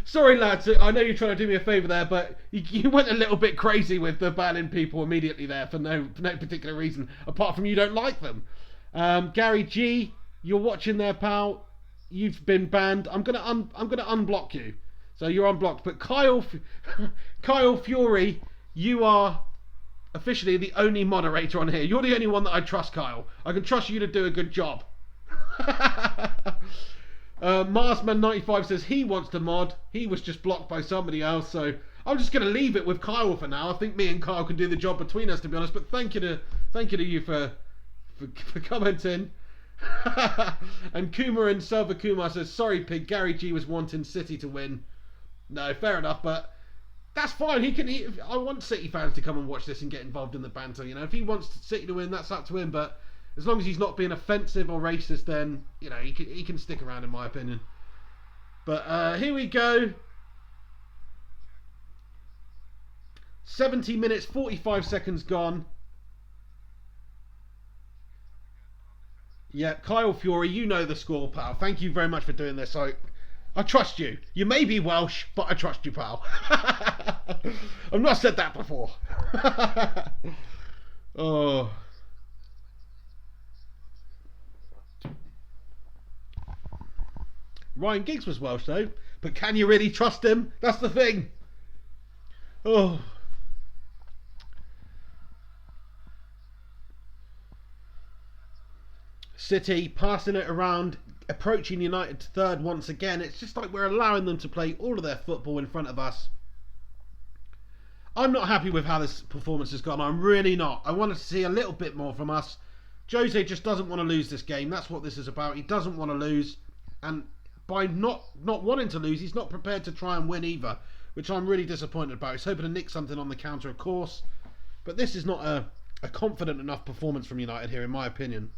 Speaker 1: Sorry, lads. I know you're trying to do me a favour there, but you went a little bit crazy with the banning people immediately there for no particular reason, apart from you don't like them. Gary G, you're watching there, pal. You've been banned. I'm gonna unblock you, so you're unblocked. But Kyle Fury, you are officially the only moderator on here. You're the only one that I trust, Kyle. I can trust you to do a good job. Marsman95 says he wants to mod. He was just blocked by somebody else, so I'm just going to leave it with Kyle for now. I think me and Kyle can do the job between us, to be honest. But thank you to you for commenting. And Kumar and Selva Kumar says, sorry, Pig. Gary G was wanting City to win. No, fair enough, but that's fine. I want City fans to come and watch this and get involved in the banter. You know, if he wants City to win, that's up to him. But as long as he's not being offensive or racist, then you know he can stick around, in my opinion. But here we go. 70 minutes, 45 seconds gone. Yeah, Kyle Fury, you know the score, pal. Thank you very much for doing this. I trust you. You may be Welsh, but I trust you, pal. I've not said that before. Oh. Ryan Giggs was Welsh, though. But can you really trust him? That's the thing. Oh. City passing it around, approaching United third once again. It's just like we're allowing them to play all of their football in front of us. I'm not happy with how this performance has gone. I'm really not. I want to see a little bit more from us. Jose just doesn't want to lose this game. That's what this is about. He doesn't want to lose. And by not wanting to lose, he's not prepared to try and win either, which I'm really disappointed about. He's hoping to nick something on the counter, of course. But this is not a confident enough performance from United here, in my opinion.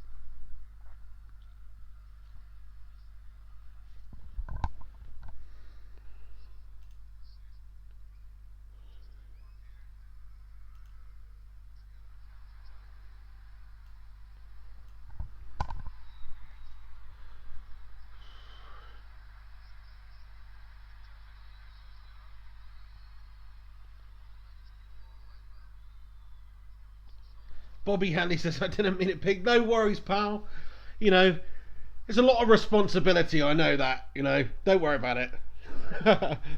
Speaker 1: Bobby Hanley says, I didn't mean it, Pig. No worries, pal. You know, it's a lot of responsibility. I know that, you know. Don't worry about it.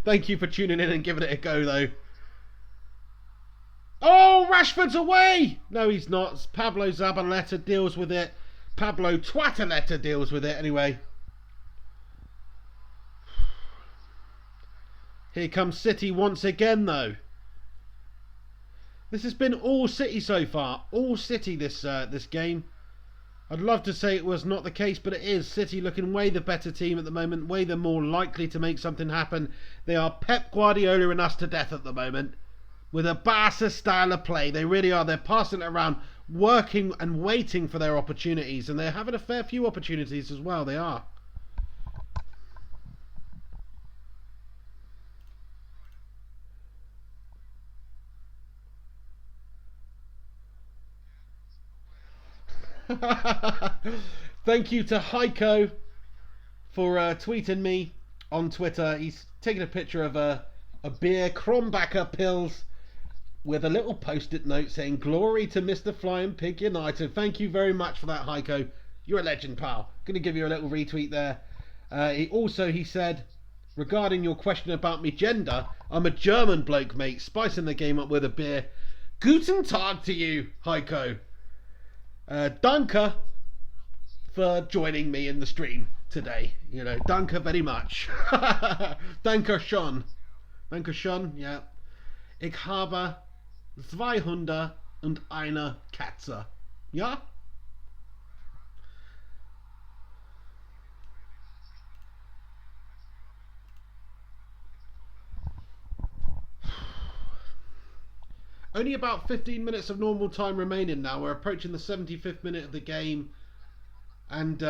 Speaker 1: Thank you for tuning in and giving it a go, though. Oh, Rashford's away! No, he's not. Pablo Zabaleta deals with it. Pablo Twataleta deals with it, anyway. Here comes City once again, though. This has been all City so far. All City this game. I'd love to say it was not the case, but it is. City looking way the better team at the moment. Way the more likely to make something happen. They are Pep Guardiola and us to death at the moment. With a Barca style of play. They really are. They're passing it around. Working and waiting for their opportunities. And they're having a fair few opportunities as well. They are. Thank you to Heiko for tweeting me on Twitter. He's taking a picture of a beer, Krombacher Pills, with a little post-it note saying, glory to Mr. Flying Pig United. Thank you very much for that, Heiko. You're a legend, pal. Gonna give you a little retweet there. He said, regarding your question about me gender, I'm a German bloke, mate, spicing the game up with a beer. Guten Tag to you, Heiko. Danke for joining me in the stream today. You know, danke very much. Danke schon. Danke schon, yeah. Ich habe 200 und eine Katze. Ja? Only about 15 minutes of normal time remaining now. We're approaching the 75th minute of the game, and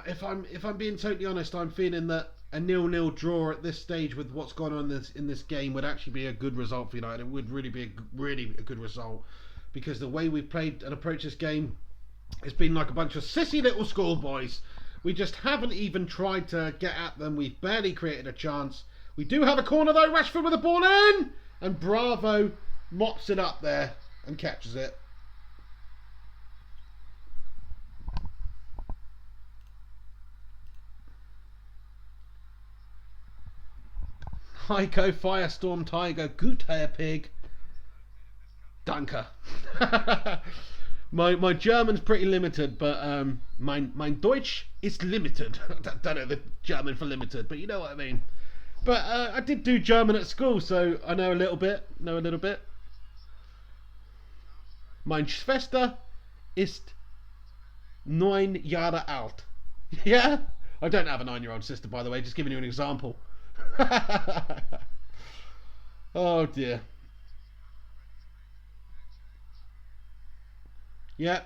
Speaker 1: if I'm being totally honest, I'm feeling that a 0-0 draw at this stage with what's gone on in this game would actually be a good result for United. It would really be a good result, because the way we've played and approached this game, it's been like a bunch of sissy little schoolboys. We just haven't even tried to get at them. We've barely created a chance. We do have a corner though. Rashford with the ball in, and Bravo mops it up there and catches it. Heiko, Firestorm, Tiger, Guter Pig, Danke. my German's pretty limited, but mein Deutsch is limited. I don't know the German for limited, but you know what I mean. But I did do German at school, so I know a little bit. Meine Schwester ist 9 Jahre alt. Yeah? I don't have a 9-year-old sister, by the way, just giving you an example. Oh dear. Yeah.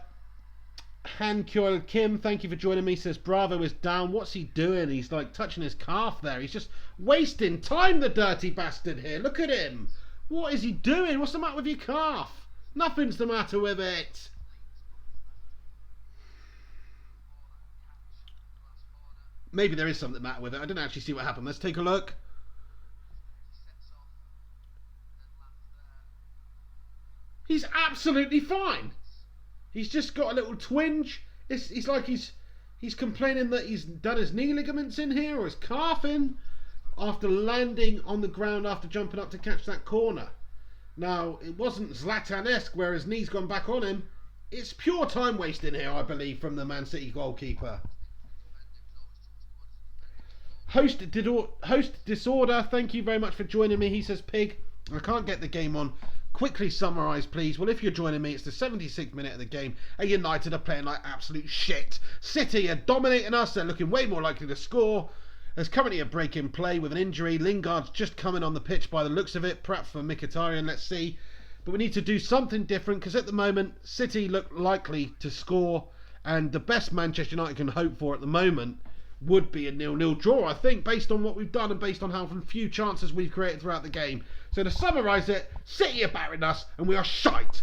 Speaker 1: Han Kyoil Kim, thank you for joining me. Says Bravo is down. What's he doing? He's like touching his calf there. He's just wasting time, the dirty bastard here. Look at him. What is he doing? What's the matter with your calf? Nothing's the matter with it. Maybe there is something the matter with it. I didn't actually see what happened. Let's take a look. He's absolutely fine. He's just got a little twinge. It's like he's complaining that he's done his knee ligaments in here or his calf in after landing on the ground after jumping up to catch that corner. Now, it wasn't Zlatan-esque where his knee's gone back on him. It's pure time wasting here, I believe, from the Man City goalkeeper. Host Disorder, thank you very much for joining me. He says, Pig, I can't get the game on. Quickly summarise, please. Well, if you're joining me, it's the 76th minute of the game, and United are playing like absolute shit. City are dominating us. They're looking way more likely to score. There's currently a break in play with an injury. Lingard's just coming on the pitch by the looks of it, perhaps for Mkhitaryan, let's see. But we need to do something different, because at the moment, City look likely to score, and the best Manchester United can hope for at the moment would be a 0-0 draw, I think, based on what we've done and based on how few chances we've created throughout the game. So to summarise it, City are battering us, and we are shite.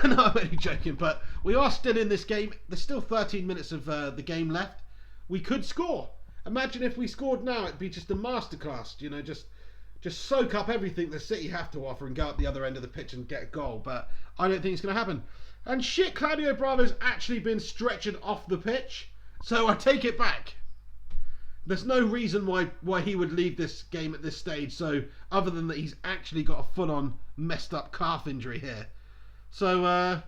Speaker 1: No, I'm only joking, but we are still in this game. There's still 13 minutes of the game left. We could score. Imagine if we scored now, it'd be just a masterclass, you know, just soak up everything that City have to offer and go up the other end of the pitch and get a goal. But I don't think it's going to happen. And shit, Claudio Bravo's actually been stretchered off the pitch, so I take it back. There's no reason why he would leave this game at this stage, so other than that he's actually got a full-on messed up calf injury here. So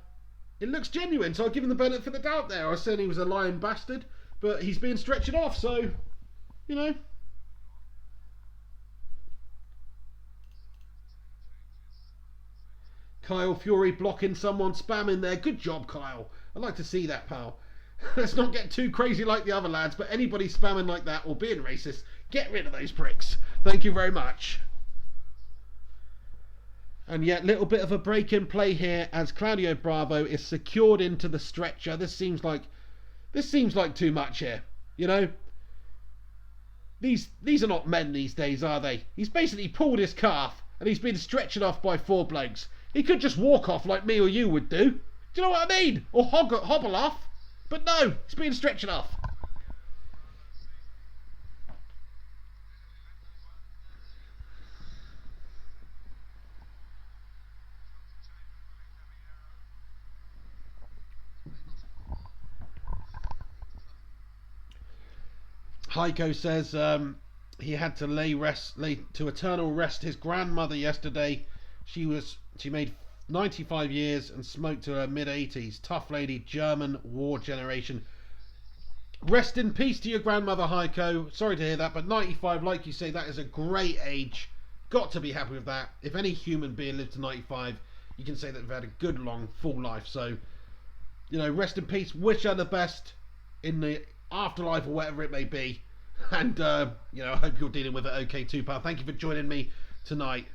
Speaker 1: it looks genuine, so I'll give him the benefit of the doubt there. I was saying he was a lying bastard, but he's being stretched off, so, you know. Kyle Fury blocking someone, spamming there. Good job, Kyle. I'd like to see that, pal. Let's not get too crazy like the other lads, but anybody spamming like that or being racist, get rid of those pricks. Thank you very much. And yet, little bit of a break in play here as Claudio Bravo is secured into the stretcher. This seems like too much here. You know, these are not men these days, are they? He's basically pulled his calf and he's been stretched off by 4 blokes. He could just walk off like me or you would do. Do you know what I mean? Or hobble off. But no, it's being stretched off. Heiko says he had to lay to eternal rest his grandmother yesterday. She made 95 years and smoked to her mid-80s. Tough lady, German war generation. Rest in peace to your grandmother, Heiko. Sorry to hear that, but 95, like you say, that is a great age. Got to be happy with that. If any human being lives to 95, you can say that they've had a good, long, full life. So, you know, rest in peace. Wish her the best in the afterlife or whatever it may be. And, you know, I hope you're dealing with it okay too, pal. Thank you for joining me tonight.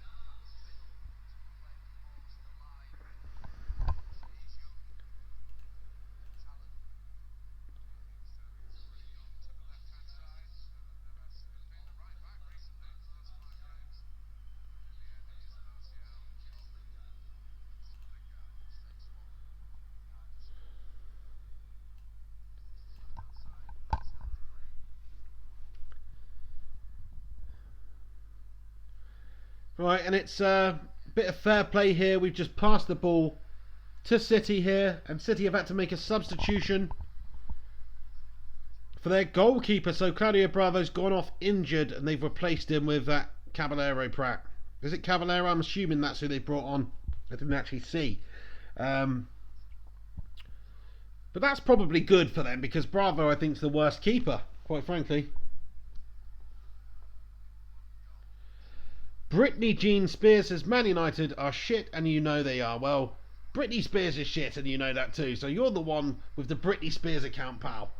Speaker 1: Right, and it's a bit of fair play here. We've just passed the ball to City here, and City have had to make a substitution for their goalkeeper. So Claudio Bravo's gone off injured, and they've replaced him with that Caballero Pratt. Is it Caballero? I'm assuming that's who they brought on. I didn't actually see. But that's probably good for them, because Bravo, I think, is the worst keeper, quite frankly. Britney Jean Spears says Man United are shit and you know they are. Well, Britney Spears is shit and you know that too. So you're the one with the Britney Spears account, pal.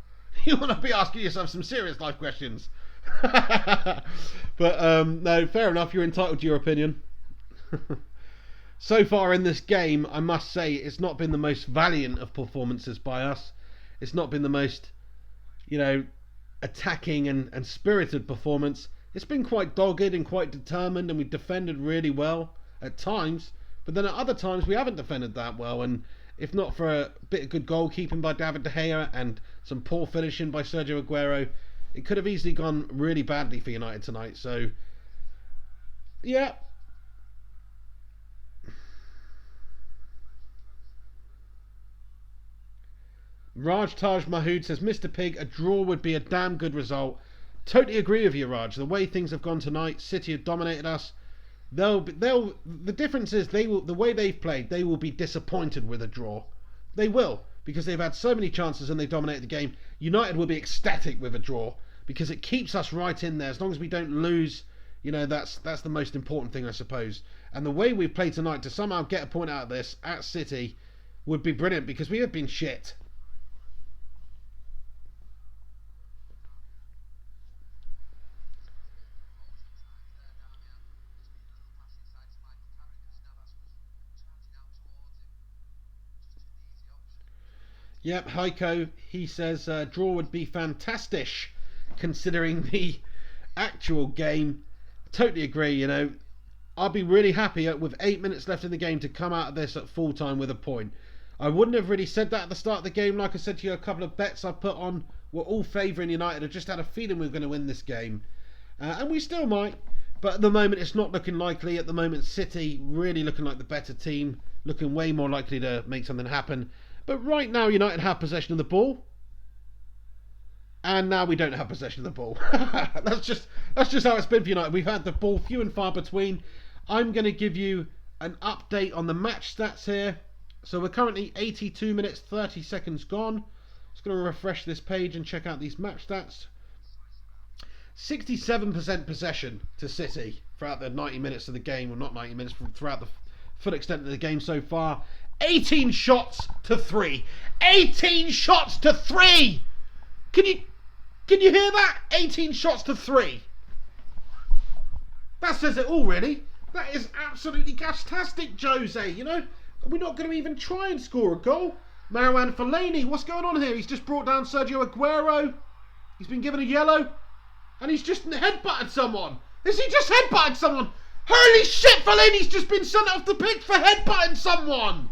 Speaker 1: You want to be asking yourself some serious life questions. But no, fair enough. You're entitled to your opinion. So far in this game, I must say, it's not been the most valiant of performances by us. It's not been the most, you know, attacking and spirited performance. It's been quite dogged and quite determined, and we've defended really well at times, but then at other times we haven't defended that well, and if not for a bit of good goalkeeping by David De Gea and some poor finishing by Sergio Aguero, it could have easily gone really badly for United tonight. So, yeah. Raj Taj Mahood says, Mr. Pig, a draw would be a damn good result. Totally agree with you, Raj. The way things have gone tonight, City have dominated us. The difference is the way they've played, they will be disappointed with a draw. They will, because they've had so many chances and they've dominated the game. United will be ecstatic with a draw, because it keeps us right in there. As long as we don't lose, you know, that's the most important thing, I suppose. And the way we've played tonight, to somehow get a point out of this at City would be brilliant, because we have been shit. Yep, Heiko, he says draw would be fantastic considering the actual game. Totally agree, you know. I'll be really happy with 8 minutes left in the game to come out of this at full time with a point. I wouldn't have really said that at the start of the game. Like I said to you, a couple of bets I put on were all favouring United. I just had a feeling we were going to win this game. And we still might. But at the moment, it's not looking likely. At the moment, City really looking like the better team. Looking way more likely to make something happen. But right now, United have possession of the ball, and now we don't have possession of the ball. That's just how it's been for United. We've had the ball few and far between. I'm going to give you an update on the match stats here. So we're currently 82 minutes 30 seconds gone. Just going to refresh this page and check out these match stats. 67% possession to City throughout the 90 minutes of the game, or not 90 minutes, throughout the full extent of the game so far. 18 shots to 3. 18 shots to 3. Can you hear that? 18 shots to 3. That says it all, really. That is absolutely gastastic, Jose. You know, we're not going to even try and score a goal. Marouane Fellaini, what's going on here? He's just brought down Sergio Aguero. He's been given a yellow, and he's just headbutted someone. Has he just headbutted someone? Holy shit, Fellaini's just been sent off the pitch for headbutting someone.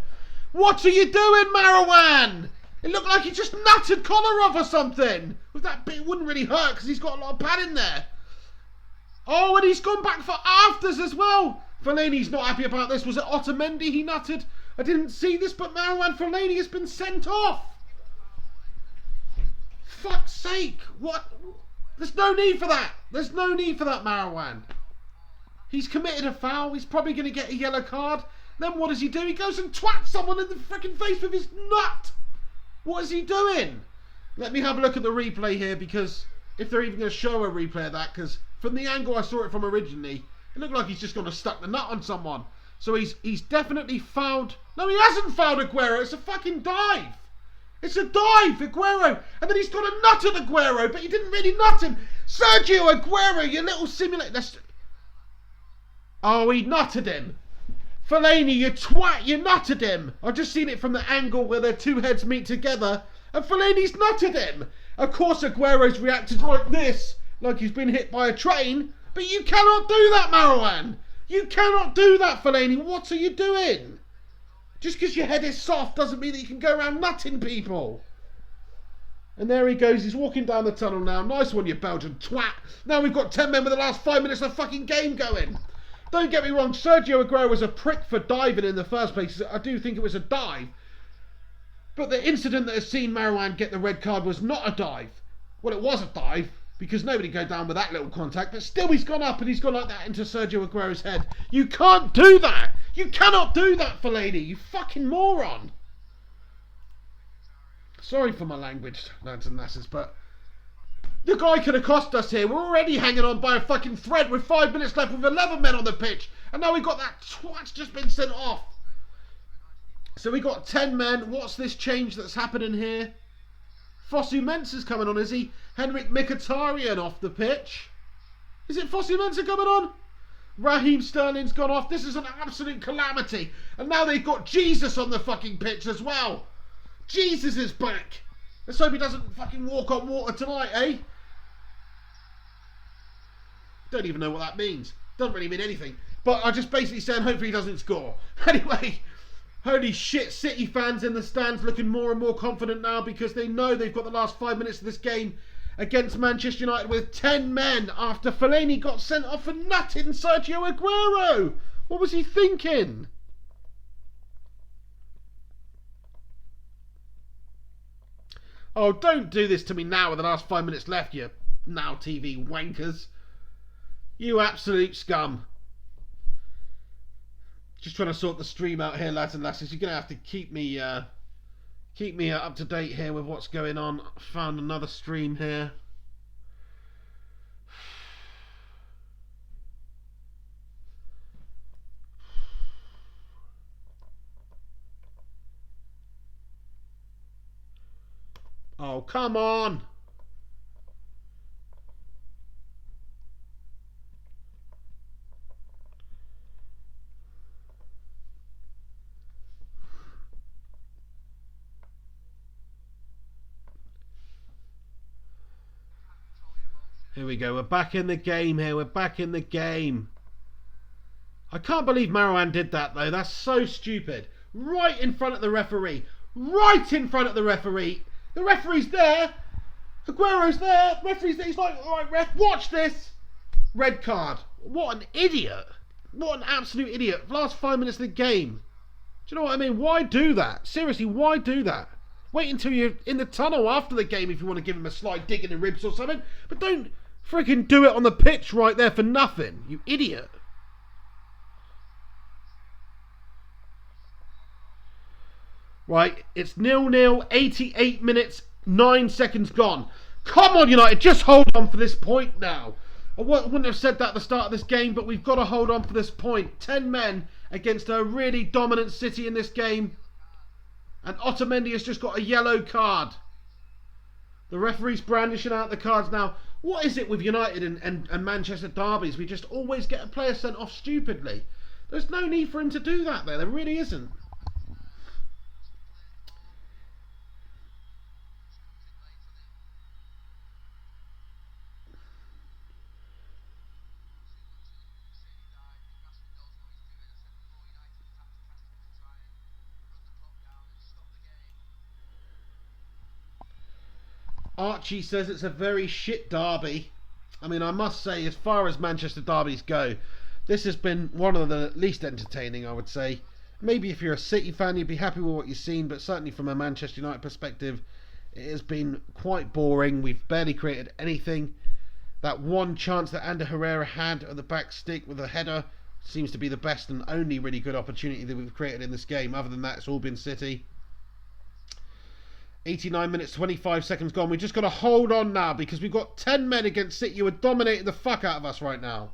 Speaker 1: What are you doing, Marouane? It looked like he just nutted Kolarov or something. With that bit, it wouldn't really hurt because he's got a lot of padding there. Oh, and he's gone back for afters as well. Fellaini's not happy about this. Was it Otamendi he nutted? I didn't see this, but Marouane Fellaini has been sent off. Fuck's sake. What? There's no need for that. There's no need for that, Marouane. He's committed a foul. He's probably going to get a yellow card. Then what does he do? He goes and twats someone in the freaking face with his nut. What is he doing? Let me have a look at the replay here, because if they're even going to show a replay of that, because from the angle I saw it from originally, it looked like he's just going to stuck the nut on someone. So he's definitely fouled. No, he hasn't fouled Aguero. It's a fucking dive. It's a dive, Aguero. And then he's got a nut at Aguero, but he didn't really nut him. Sergio Aguero, you little simulator. Oh, he nutted him. Fellaini, you twat, you nutted him. I've just seen it from the angle where their two heads meet together. And Fellaini's nutted him. Of course, Aguero's reacted like this, like he's been hit by a train. But you cannot do that, Marouane. You cannot do that, Fellaini. What are you doing? Just because your head is soft doesn't mean that you can go around nutting people. And there he goes. He's walking down the tunnel now. Nice one, you Belgian twat. Now we've got 10 men with the last 5 minutes of the fucking game going. Don't get me wrong. Sergio Aguero was a prick for diving in the first place. I do think it was a dive. But the incident that has seen Marouane get the red card was not a dive. Well, it was a dive, because nobody go down with that little contact. But still, he's gone up and he's gone like that into Sergio Aguero's head. You can't do that. You cannot do that, Fellaini. You fucking moron. Sorry for my language, lads and lasses, but the guy could have cost us here. We're already hanging on by a fucking thread with 5 minutes left with 11 men on the pitch. And now we've got that twat's just been sent off. So we got 10 men. What's this change that's happening here? Fosu Mensah's coming on, is he? Henrik Mkhitaryan off the pitch. Is it Fosu Mensah coming on? Raheem Sterling's gone off. This is an absolute calamity. And now they've got Jesus on the fucking pitch as well. Jesus is back. Let's hope he doesn't fucking walk on water tonight, eh? Don't even know what that means. Doesn't really mean anything. But I'm just basically saying hopefully he doesn't score. Anyway, holy shit, City fans in the stands looking more and more confident now because they know they've got the last 5 minutes of this game against Manchester United with 10 men after Fellaini got sent off for nutting Sergio Aguero. What was he thinking? Oh, don't do this to me now with the last 5 minutes left, you Now TV wankers. You absolute scum. Just trying to sort the stream out here, lads and lasses. You're going to have to keep me up to date here with what's going on. Found another stream here. Oh, come on. Here we go. We're back in the game here. We're back in the game. I can't believe Marouane did that, though. That's so stupid. Right in front of the referee. Right in front of the referee. The referee's there. Aguero's there. Referee's there. He's like, all right, ref, watch this. Red card. What an idiot. What an absolute idiot. Last 5 minutes of the game. Do you know what I mean? Why do that? Seriously, why do that? Wait until you're in the tunnel after the game if you want to give him a slight dig in the ribs or something. But don't freaking do it on the pitch right there for nothing. You idiot. Right, it's 0-0, 88 minutes, 9 seconds gone. Come on, United, just hold on for this point now. I wouldn't have said that at the start of this game, but we've got to hold on for this point. 10 men against a really dominant City in this game. And Otamendi has just got a yellow card. The referee's brandishing out the cards now. What is it with United and Manchester derbies? We just always get a player sent off stupidly. There's no need for him to do that there. There really isn't. Archie says it's a very shit derby. I mean, I must say, as far as Manchester derbies go, this has been one of the least entertaining, I would say. Maybe if you're a City fan, you'd be happy with what you've seen, but certainly from a Manchester United perspective, it has been quite boring. We've barely created anything. That one chance that Herrera had at the back stick with a header seems to be the best and only really good opportunity that we've created in this game. Other than that, it's all been City. 89 minutes, 25 seconds gone. We've just got to hold on now because we've got 10 men against City who are dominating the fuck out of us right now.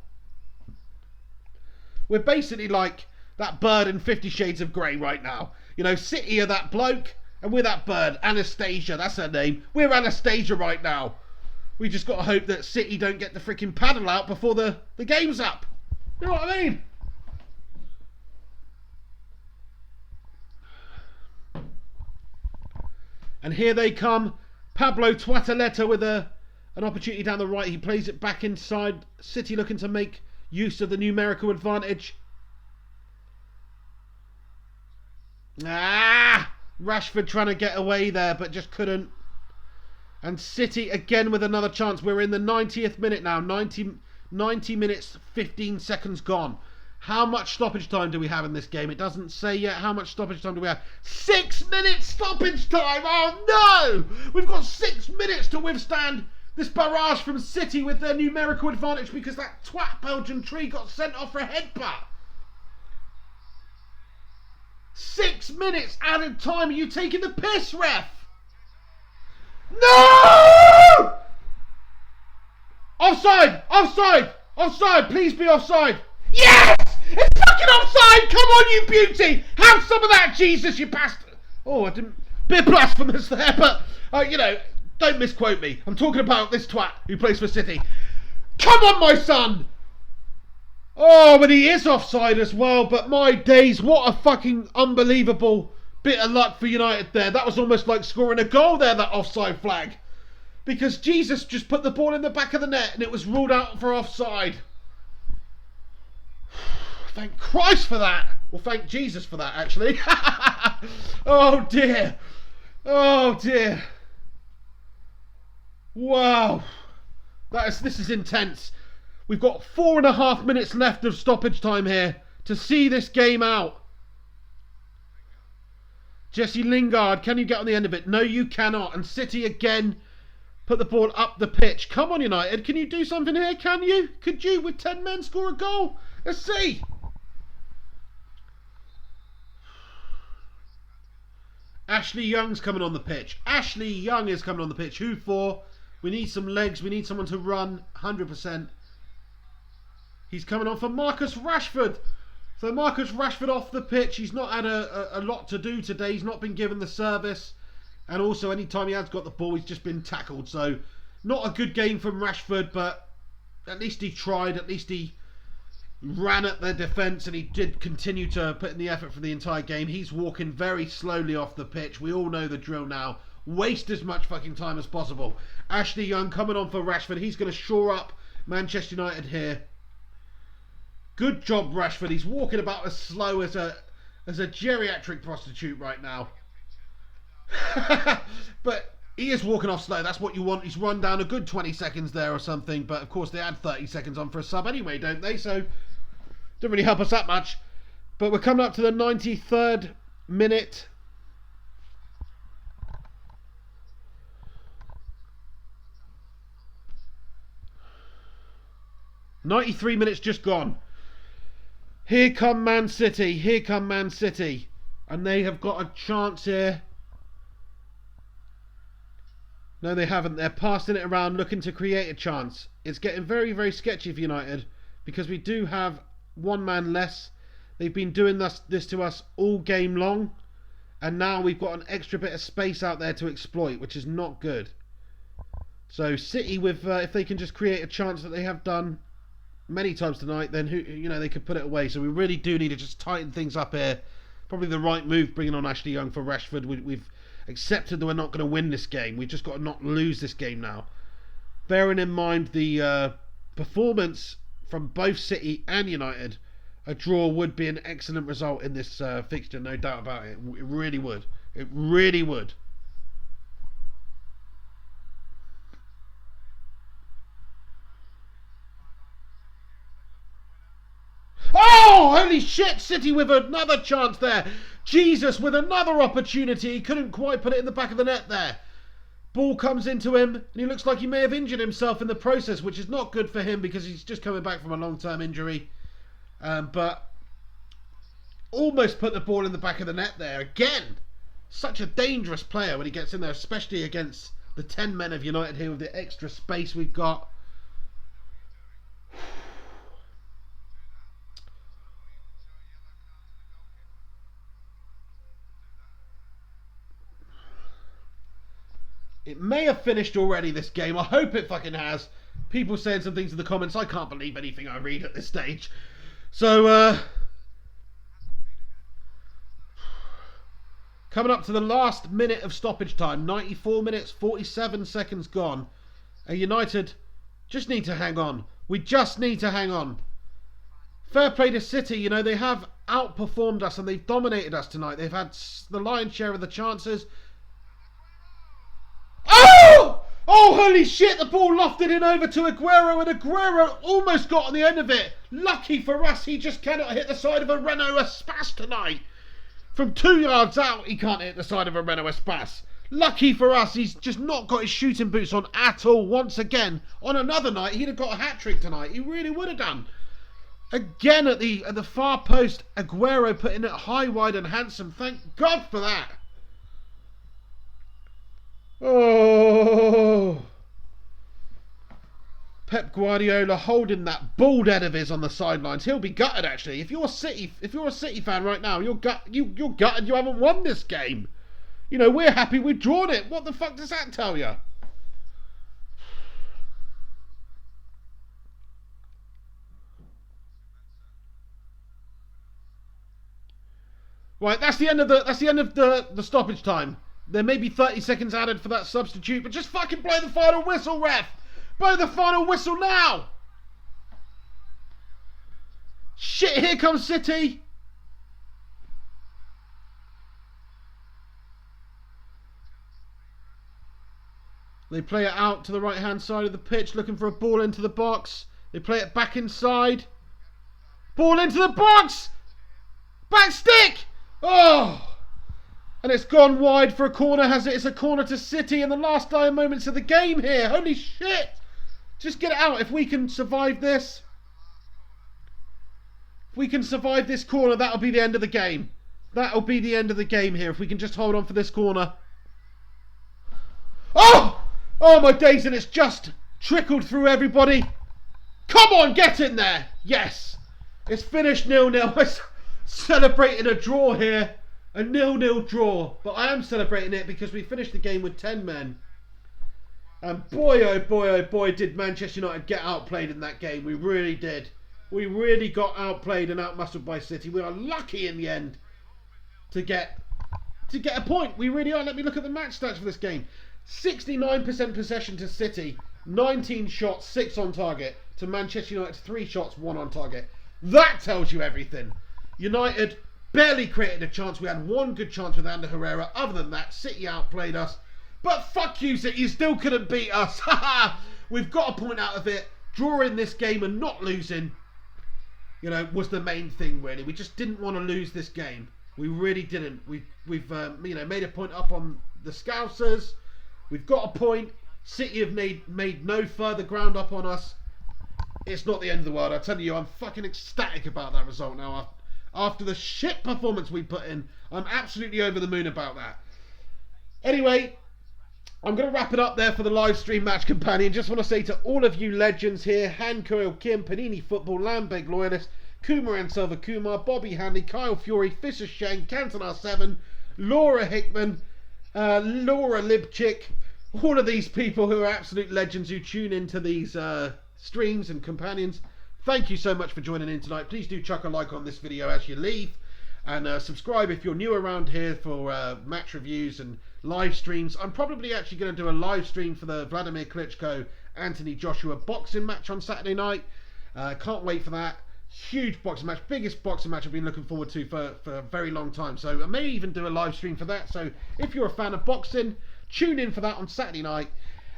Speaker 1: We're basically like that bird in 50 Shades of Grey right now. You know, City are that bloke, and we're that bird. Anastasia, that's her name. We're Anastasia right now. We just got to hope that City don't get the freaking paddle out before the game's up. You know what I mean? And here they come. Pablo Twataleta with an opportunity down the right. He plays it back inside. City looking to make use of the numerical advantage. Rashford trying to get away there, but just couldn't. And City again with another chance. We're in the 90th minute now. 90 minutes, 15 seconds gone. How much stoppage time do we have in this game? It doesn't say yet. How much stoppage time do we have? 6 minutes stoppage time! Oh no! We've got 6 minutes to withstand this barrage from City with their numerical advantage because that twat Belgian tree got sent off for a headbutt. 6 minutes added time. Are you taking the piss, ref? No! Offside! Offside! Offside! Please be offside! Yes! It's fucking offside! Come on, you beauty! Have some of that, Jesus, you bastard! Oh, I didn't... Bit blasphemous there, but, you know, don't misquote me. I'm talking about this twat who plays for City. Come on, my son! Oh, but he is offside as well, but my days, what a fucking unbelievable bit of luck for United there. That was almost like scoring a goal there, that offside flag. Because Jesus just put the ball in the back of the net and it was ruled out for offside. Thank Christ for that. Well, thank Jesus for that, actually. Oh, dear. Oh, dear. Wow. This is intense. We've got 4.5 minutes left of stoppage time here to see this game out. Jesse Lingard, can you get on the end of it? No, you cannot. And City again put the ball up the pitch. Come on, United. Can you do something here? Can you? Could you, with 10 men, score a goal? Let's see. Ashley Young's coming on the pitch. Ashley Young is coming on the pitch. Who for? We need some legs. We need someone to run 100%. He's coming on for Marcus Rashford. So Marcus Rashford off the pitch. He's not had a lot to do today. He's not been given the service. And also, anytime he has got the ball, he's just been tackled. So, not a good game from Rashford, but at least he tried. At least he ran at the defence and he did continue to put in the effort for the entire game. He's walking very slowly off the pitch. We all know the drill now. Waste as much fucking time as possible. Ashley Young coming on for Rashford. He's going to shore up Manchester United here. Good job, Rashford. He's walking about as slow as a geriatric prostitute right now. But he is walking off slow. That's what you want. He's run down a good 20 seconds there or something. But of course they add 30 seconds on for a sub anyway, don't they? So didn't really help us that much. But we're coming up to the 93rd minute. "93 minutes just gone. Here come Man City. Here come Man City. And they have got a chance here. No, they haven't. They're passing it around, looking to create a chance. It's getting very, very sketchy for United because we do have one man less. They've been doing this to us all game long. And now we've got an extra bit of space out there to exploit, which is not good. So City, with if they can just create a chance that they have done many times tonight, then they could put it away. So we really do need to just tighten things up here. Probably the right move, bringing on Ashley Young for Rashford. We've accepted that we're not going to win this game. We've just got to not lose this game now. Bearing in mind the performance from both City and United, a draw would be an excellent result in this fixture, no doubt about it. It really would. It really would. Oh, holy shit, City with another chance there. Jesus with another opportunity. He couldn't quite put it in the back of the net there. Ball comes into him and he looks like he may have injured himself in the process, which is not good for him because he's just coming back from a long-term injury. But almost put the ball in the back of the net there. Again, such a dangerous player when he gets in there, especially against the 10 men of United here with the extra space we've got. It may have finished already, this game. I hope it fucking has. People saying some things in the comments. I can't believe anything I read at this stage. So, coming up to the last minute of stoppage time. 94 minutes, 47 seconds gone. And United just need to hang on. We just need to hang on. Fair play to City. You know, they have outperformed us and they've dominated us tonight. They've had the lion's share of the chances. Oh! Oh, holy shit, the ball lofted in over to Aguero, and Aguero almost got on the end of it. Lucky for us, he just cannot hit the side of a Renault Espace tonight. From 2 yards out, he can't hit the side of a Renault Espace. Lucky for us, he's just not got his shooting boots on at all. Once again, on another night, he'd have got a hat-trick tonight. He really would have done. Again at the far post, Aguero putting it high, wide and handsome. Thank God for that. Oh, Pep Guardiola holding that bald head of his on the sidelines. He'll be gutted actually. If you're a City fan right now, you're gutted. You haven't won this game. You know, we're happy we've drawn it. What the fuck does that tell you? Right, that's the end of the stoppage time. There may be 30 seconds added for that substitute, but just fucking blow the final whistle, ref! Blow the final whistle now! Shit, here comes City! They play it out to the right-hand side of the pitch, looking for a ball into the box. They play it back inside. Ball into the box! Back stick! Oh! And it's gone wide for a corner, has it? It's a corner to City in the last dying moments of the game here. Holy shit! Just get it out. If we can survive this. If we can survive this corner, that'll be the end of the game. That'll be the end of the game here. If we can just hold on for this corner. Oh! Oh my days, and it's just trickled through everybody. Come on, get in there. Yes. It's finished 0-0. We're celebrating a draw here. A 0-0 draw, but I am celebrating it because we finished the game with 10 men. And boy, oh boy, oh boy, did Manchester United get outplayed in that game. We really did. We really got outplayed and outmuscled by City. We are lucky in the end to get a point. We really are. Let me look at the match stats for this game. 69% possession to City, 19 shots, 6 on target, to Manchester United 3 shots, 1 on target. That tells you everything. United barely created a chance. We had one good chance with Herrera. Other than that, City outplayed us. But fuck you, City. You still couldn't beat us. We've got a point out of it. Drawing this game and not losing, you know, was the main thing, really. We just didn't want to lose this game. We really didn't. We've you know, made a point up on the Scousers. We've got a point. City have made no further ground up on us. It's not the end of the world. I tell you, I'm fucking ecstatic about that result now. After the shit performance we put in, I'm absolutely over the moon about that. Anyway, I'm going to wrap it up there for the live stream match companion. Just want to say to all of you legends here, Hankoil Kim, Panini Football, Lambeg Loyalist, Kumaran Silva Kumar, Bobby Hanley, Kyle Fury, Fisher Shane, Cantona 7, Laura Hickman, Laura Libchick, all of these people who are absolute legends who tune into these streams and companions. Thank you so much for joining in tonight. Please do chuck a like on this video as you leave. And subscribe if you're new around here for match reviews and live streams. I'm probably actually going to do a live stream for the Vladimir Klitschko Anthony Joshua boxing match on Saturday night. Can't wait for that. Huge boxing match. Biggest boxing match I've been looking forward to for a very long time. So I may even do a live stream for that. So if you're a fan of boxing, tune in for that on Saturday night.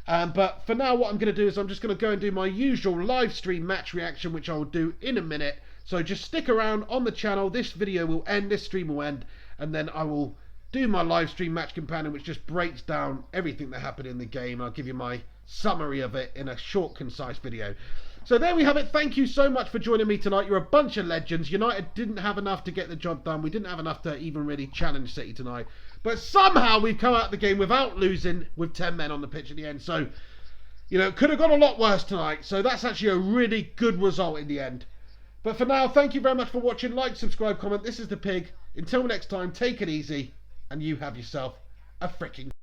Speaker 1: But for now, what I'm going to do is I'm just going to go and do my usual live stream match reaction, which I will do in a minute. So just stick around on the channel. This video will end, this stream will end, and then I will do my live stream match companion, which just breaks down everything that happened in the game. I'll give you my summary of it in a short, concise video. So there we have it. Thank you so much for joining me tonight. You're a bunch of legends. United didn't have enough to get the job done. We didn't have enough to even really challenge City tonight. But somehow we've come out of the game without losing with 10 men on the pitch at the end. So, you know, it could have gone a lot worse tonight. So that's actually a really good result in the end. But for now, thank you very much for watching. Like, subscribe, comment. This is The Pig. Until next time, take it easy. And you have yourself a freaking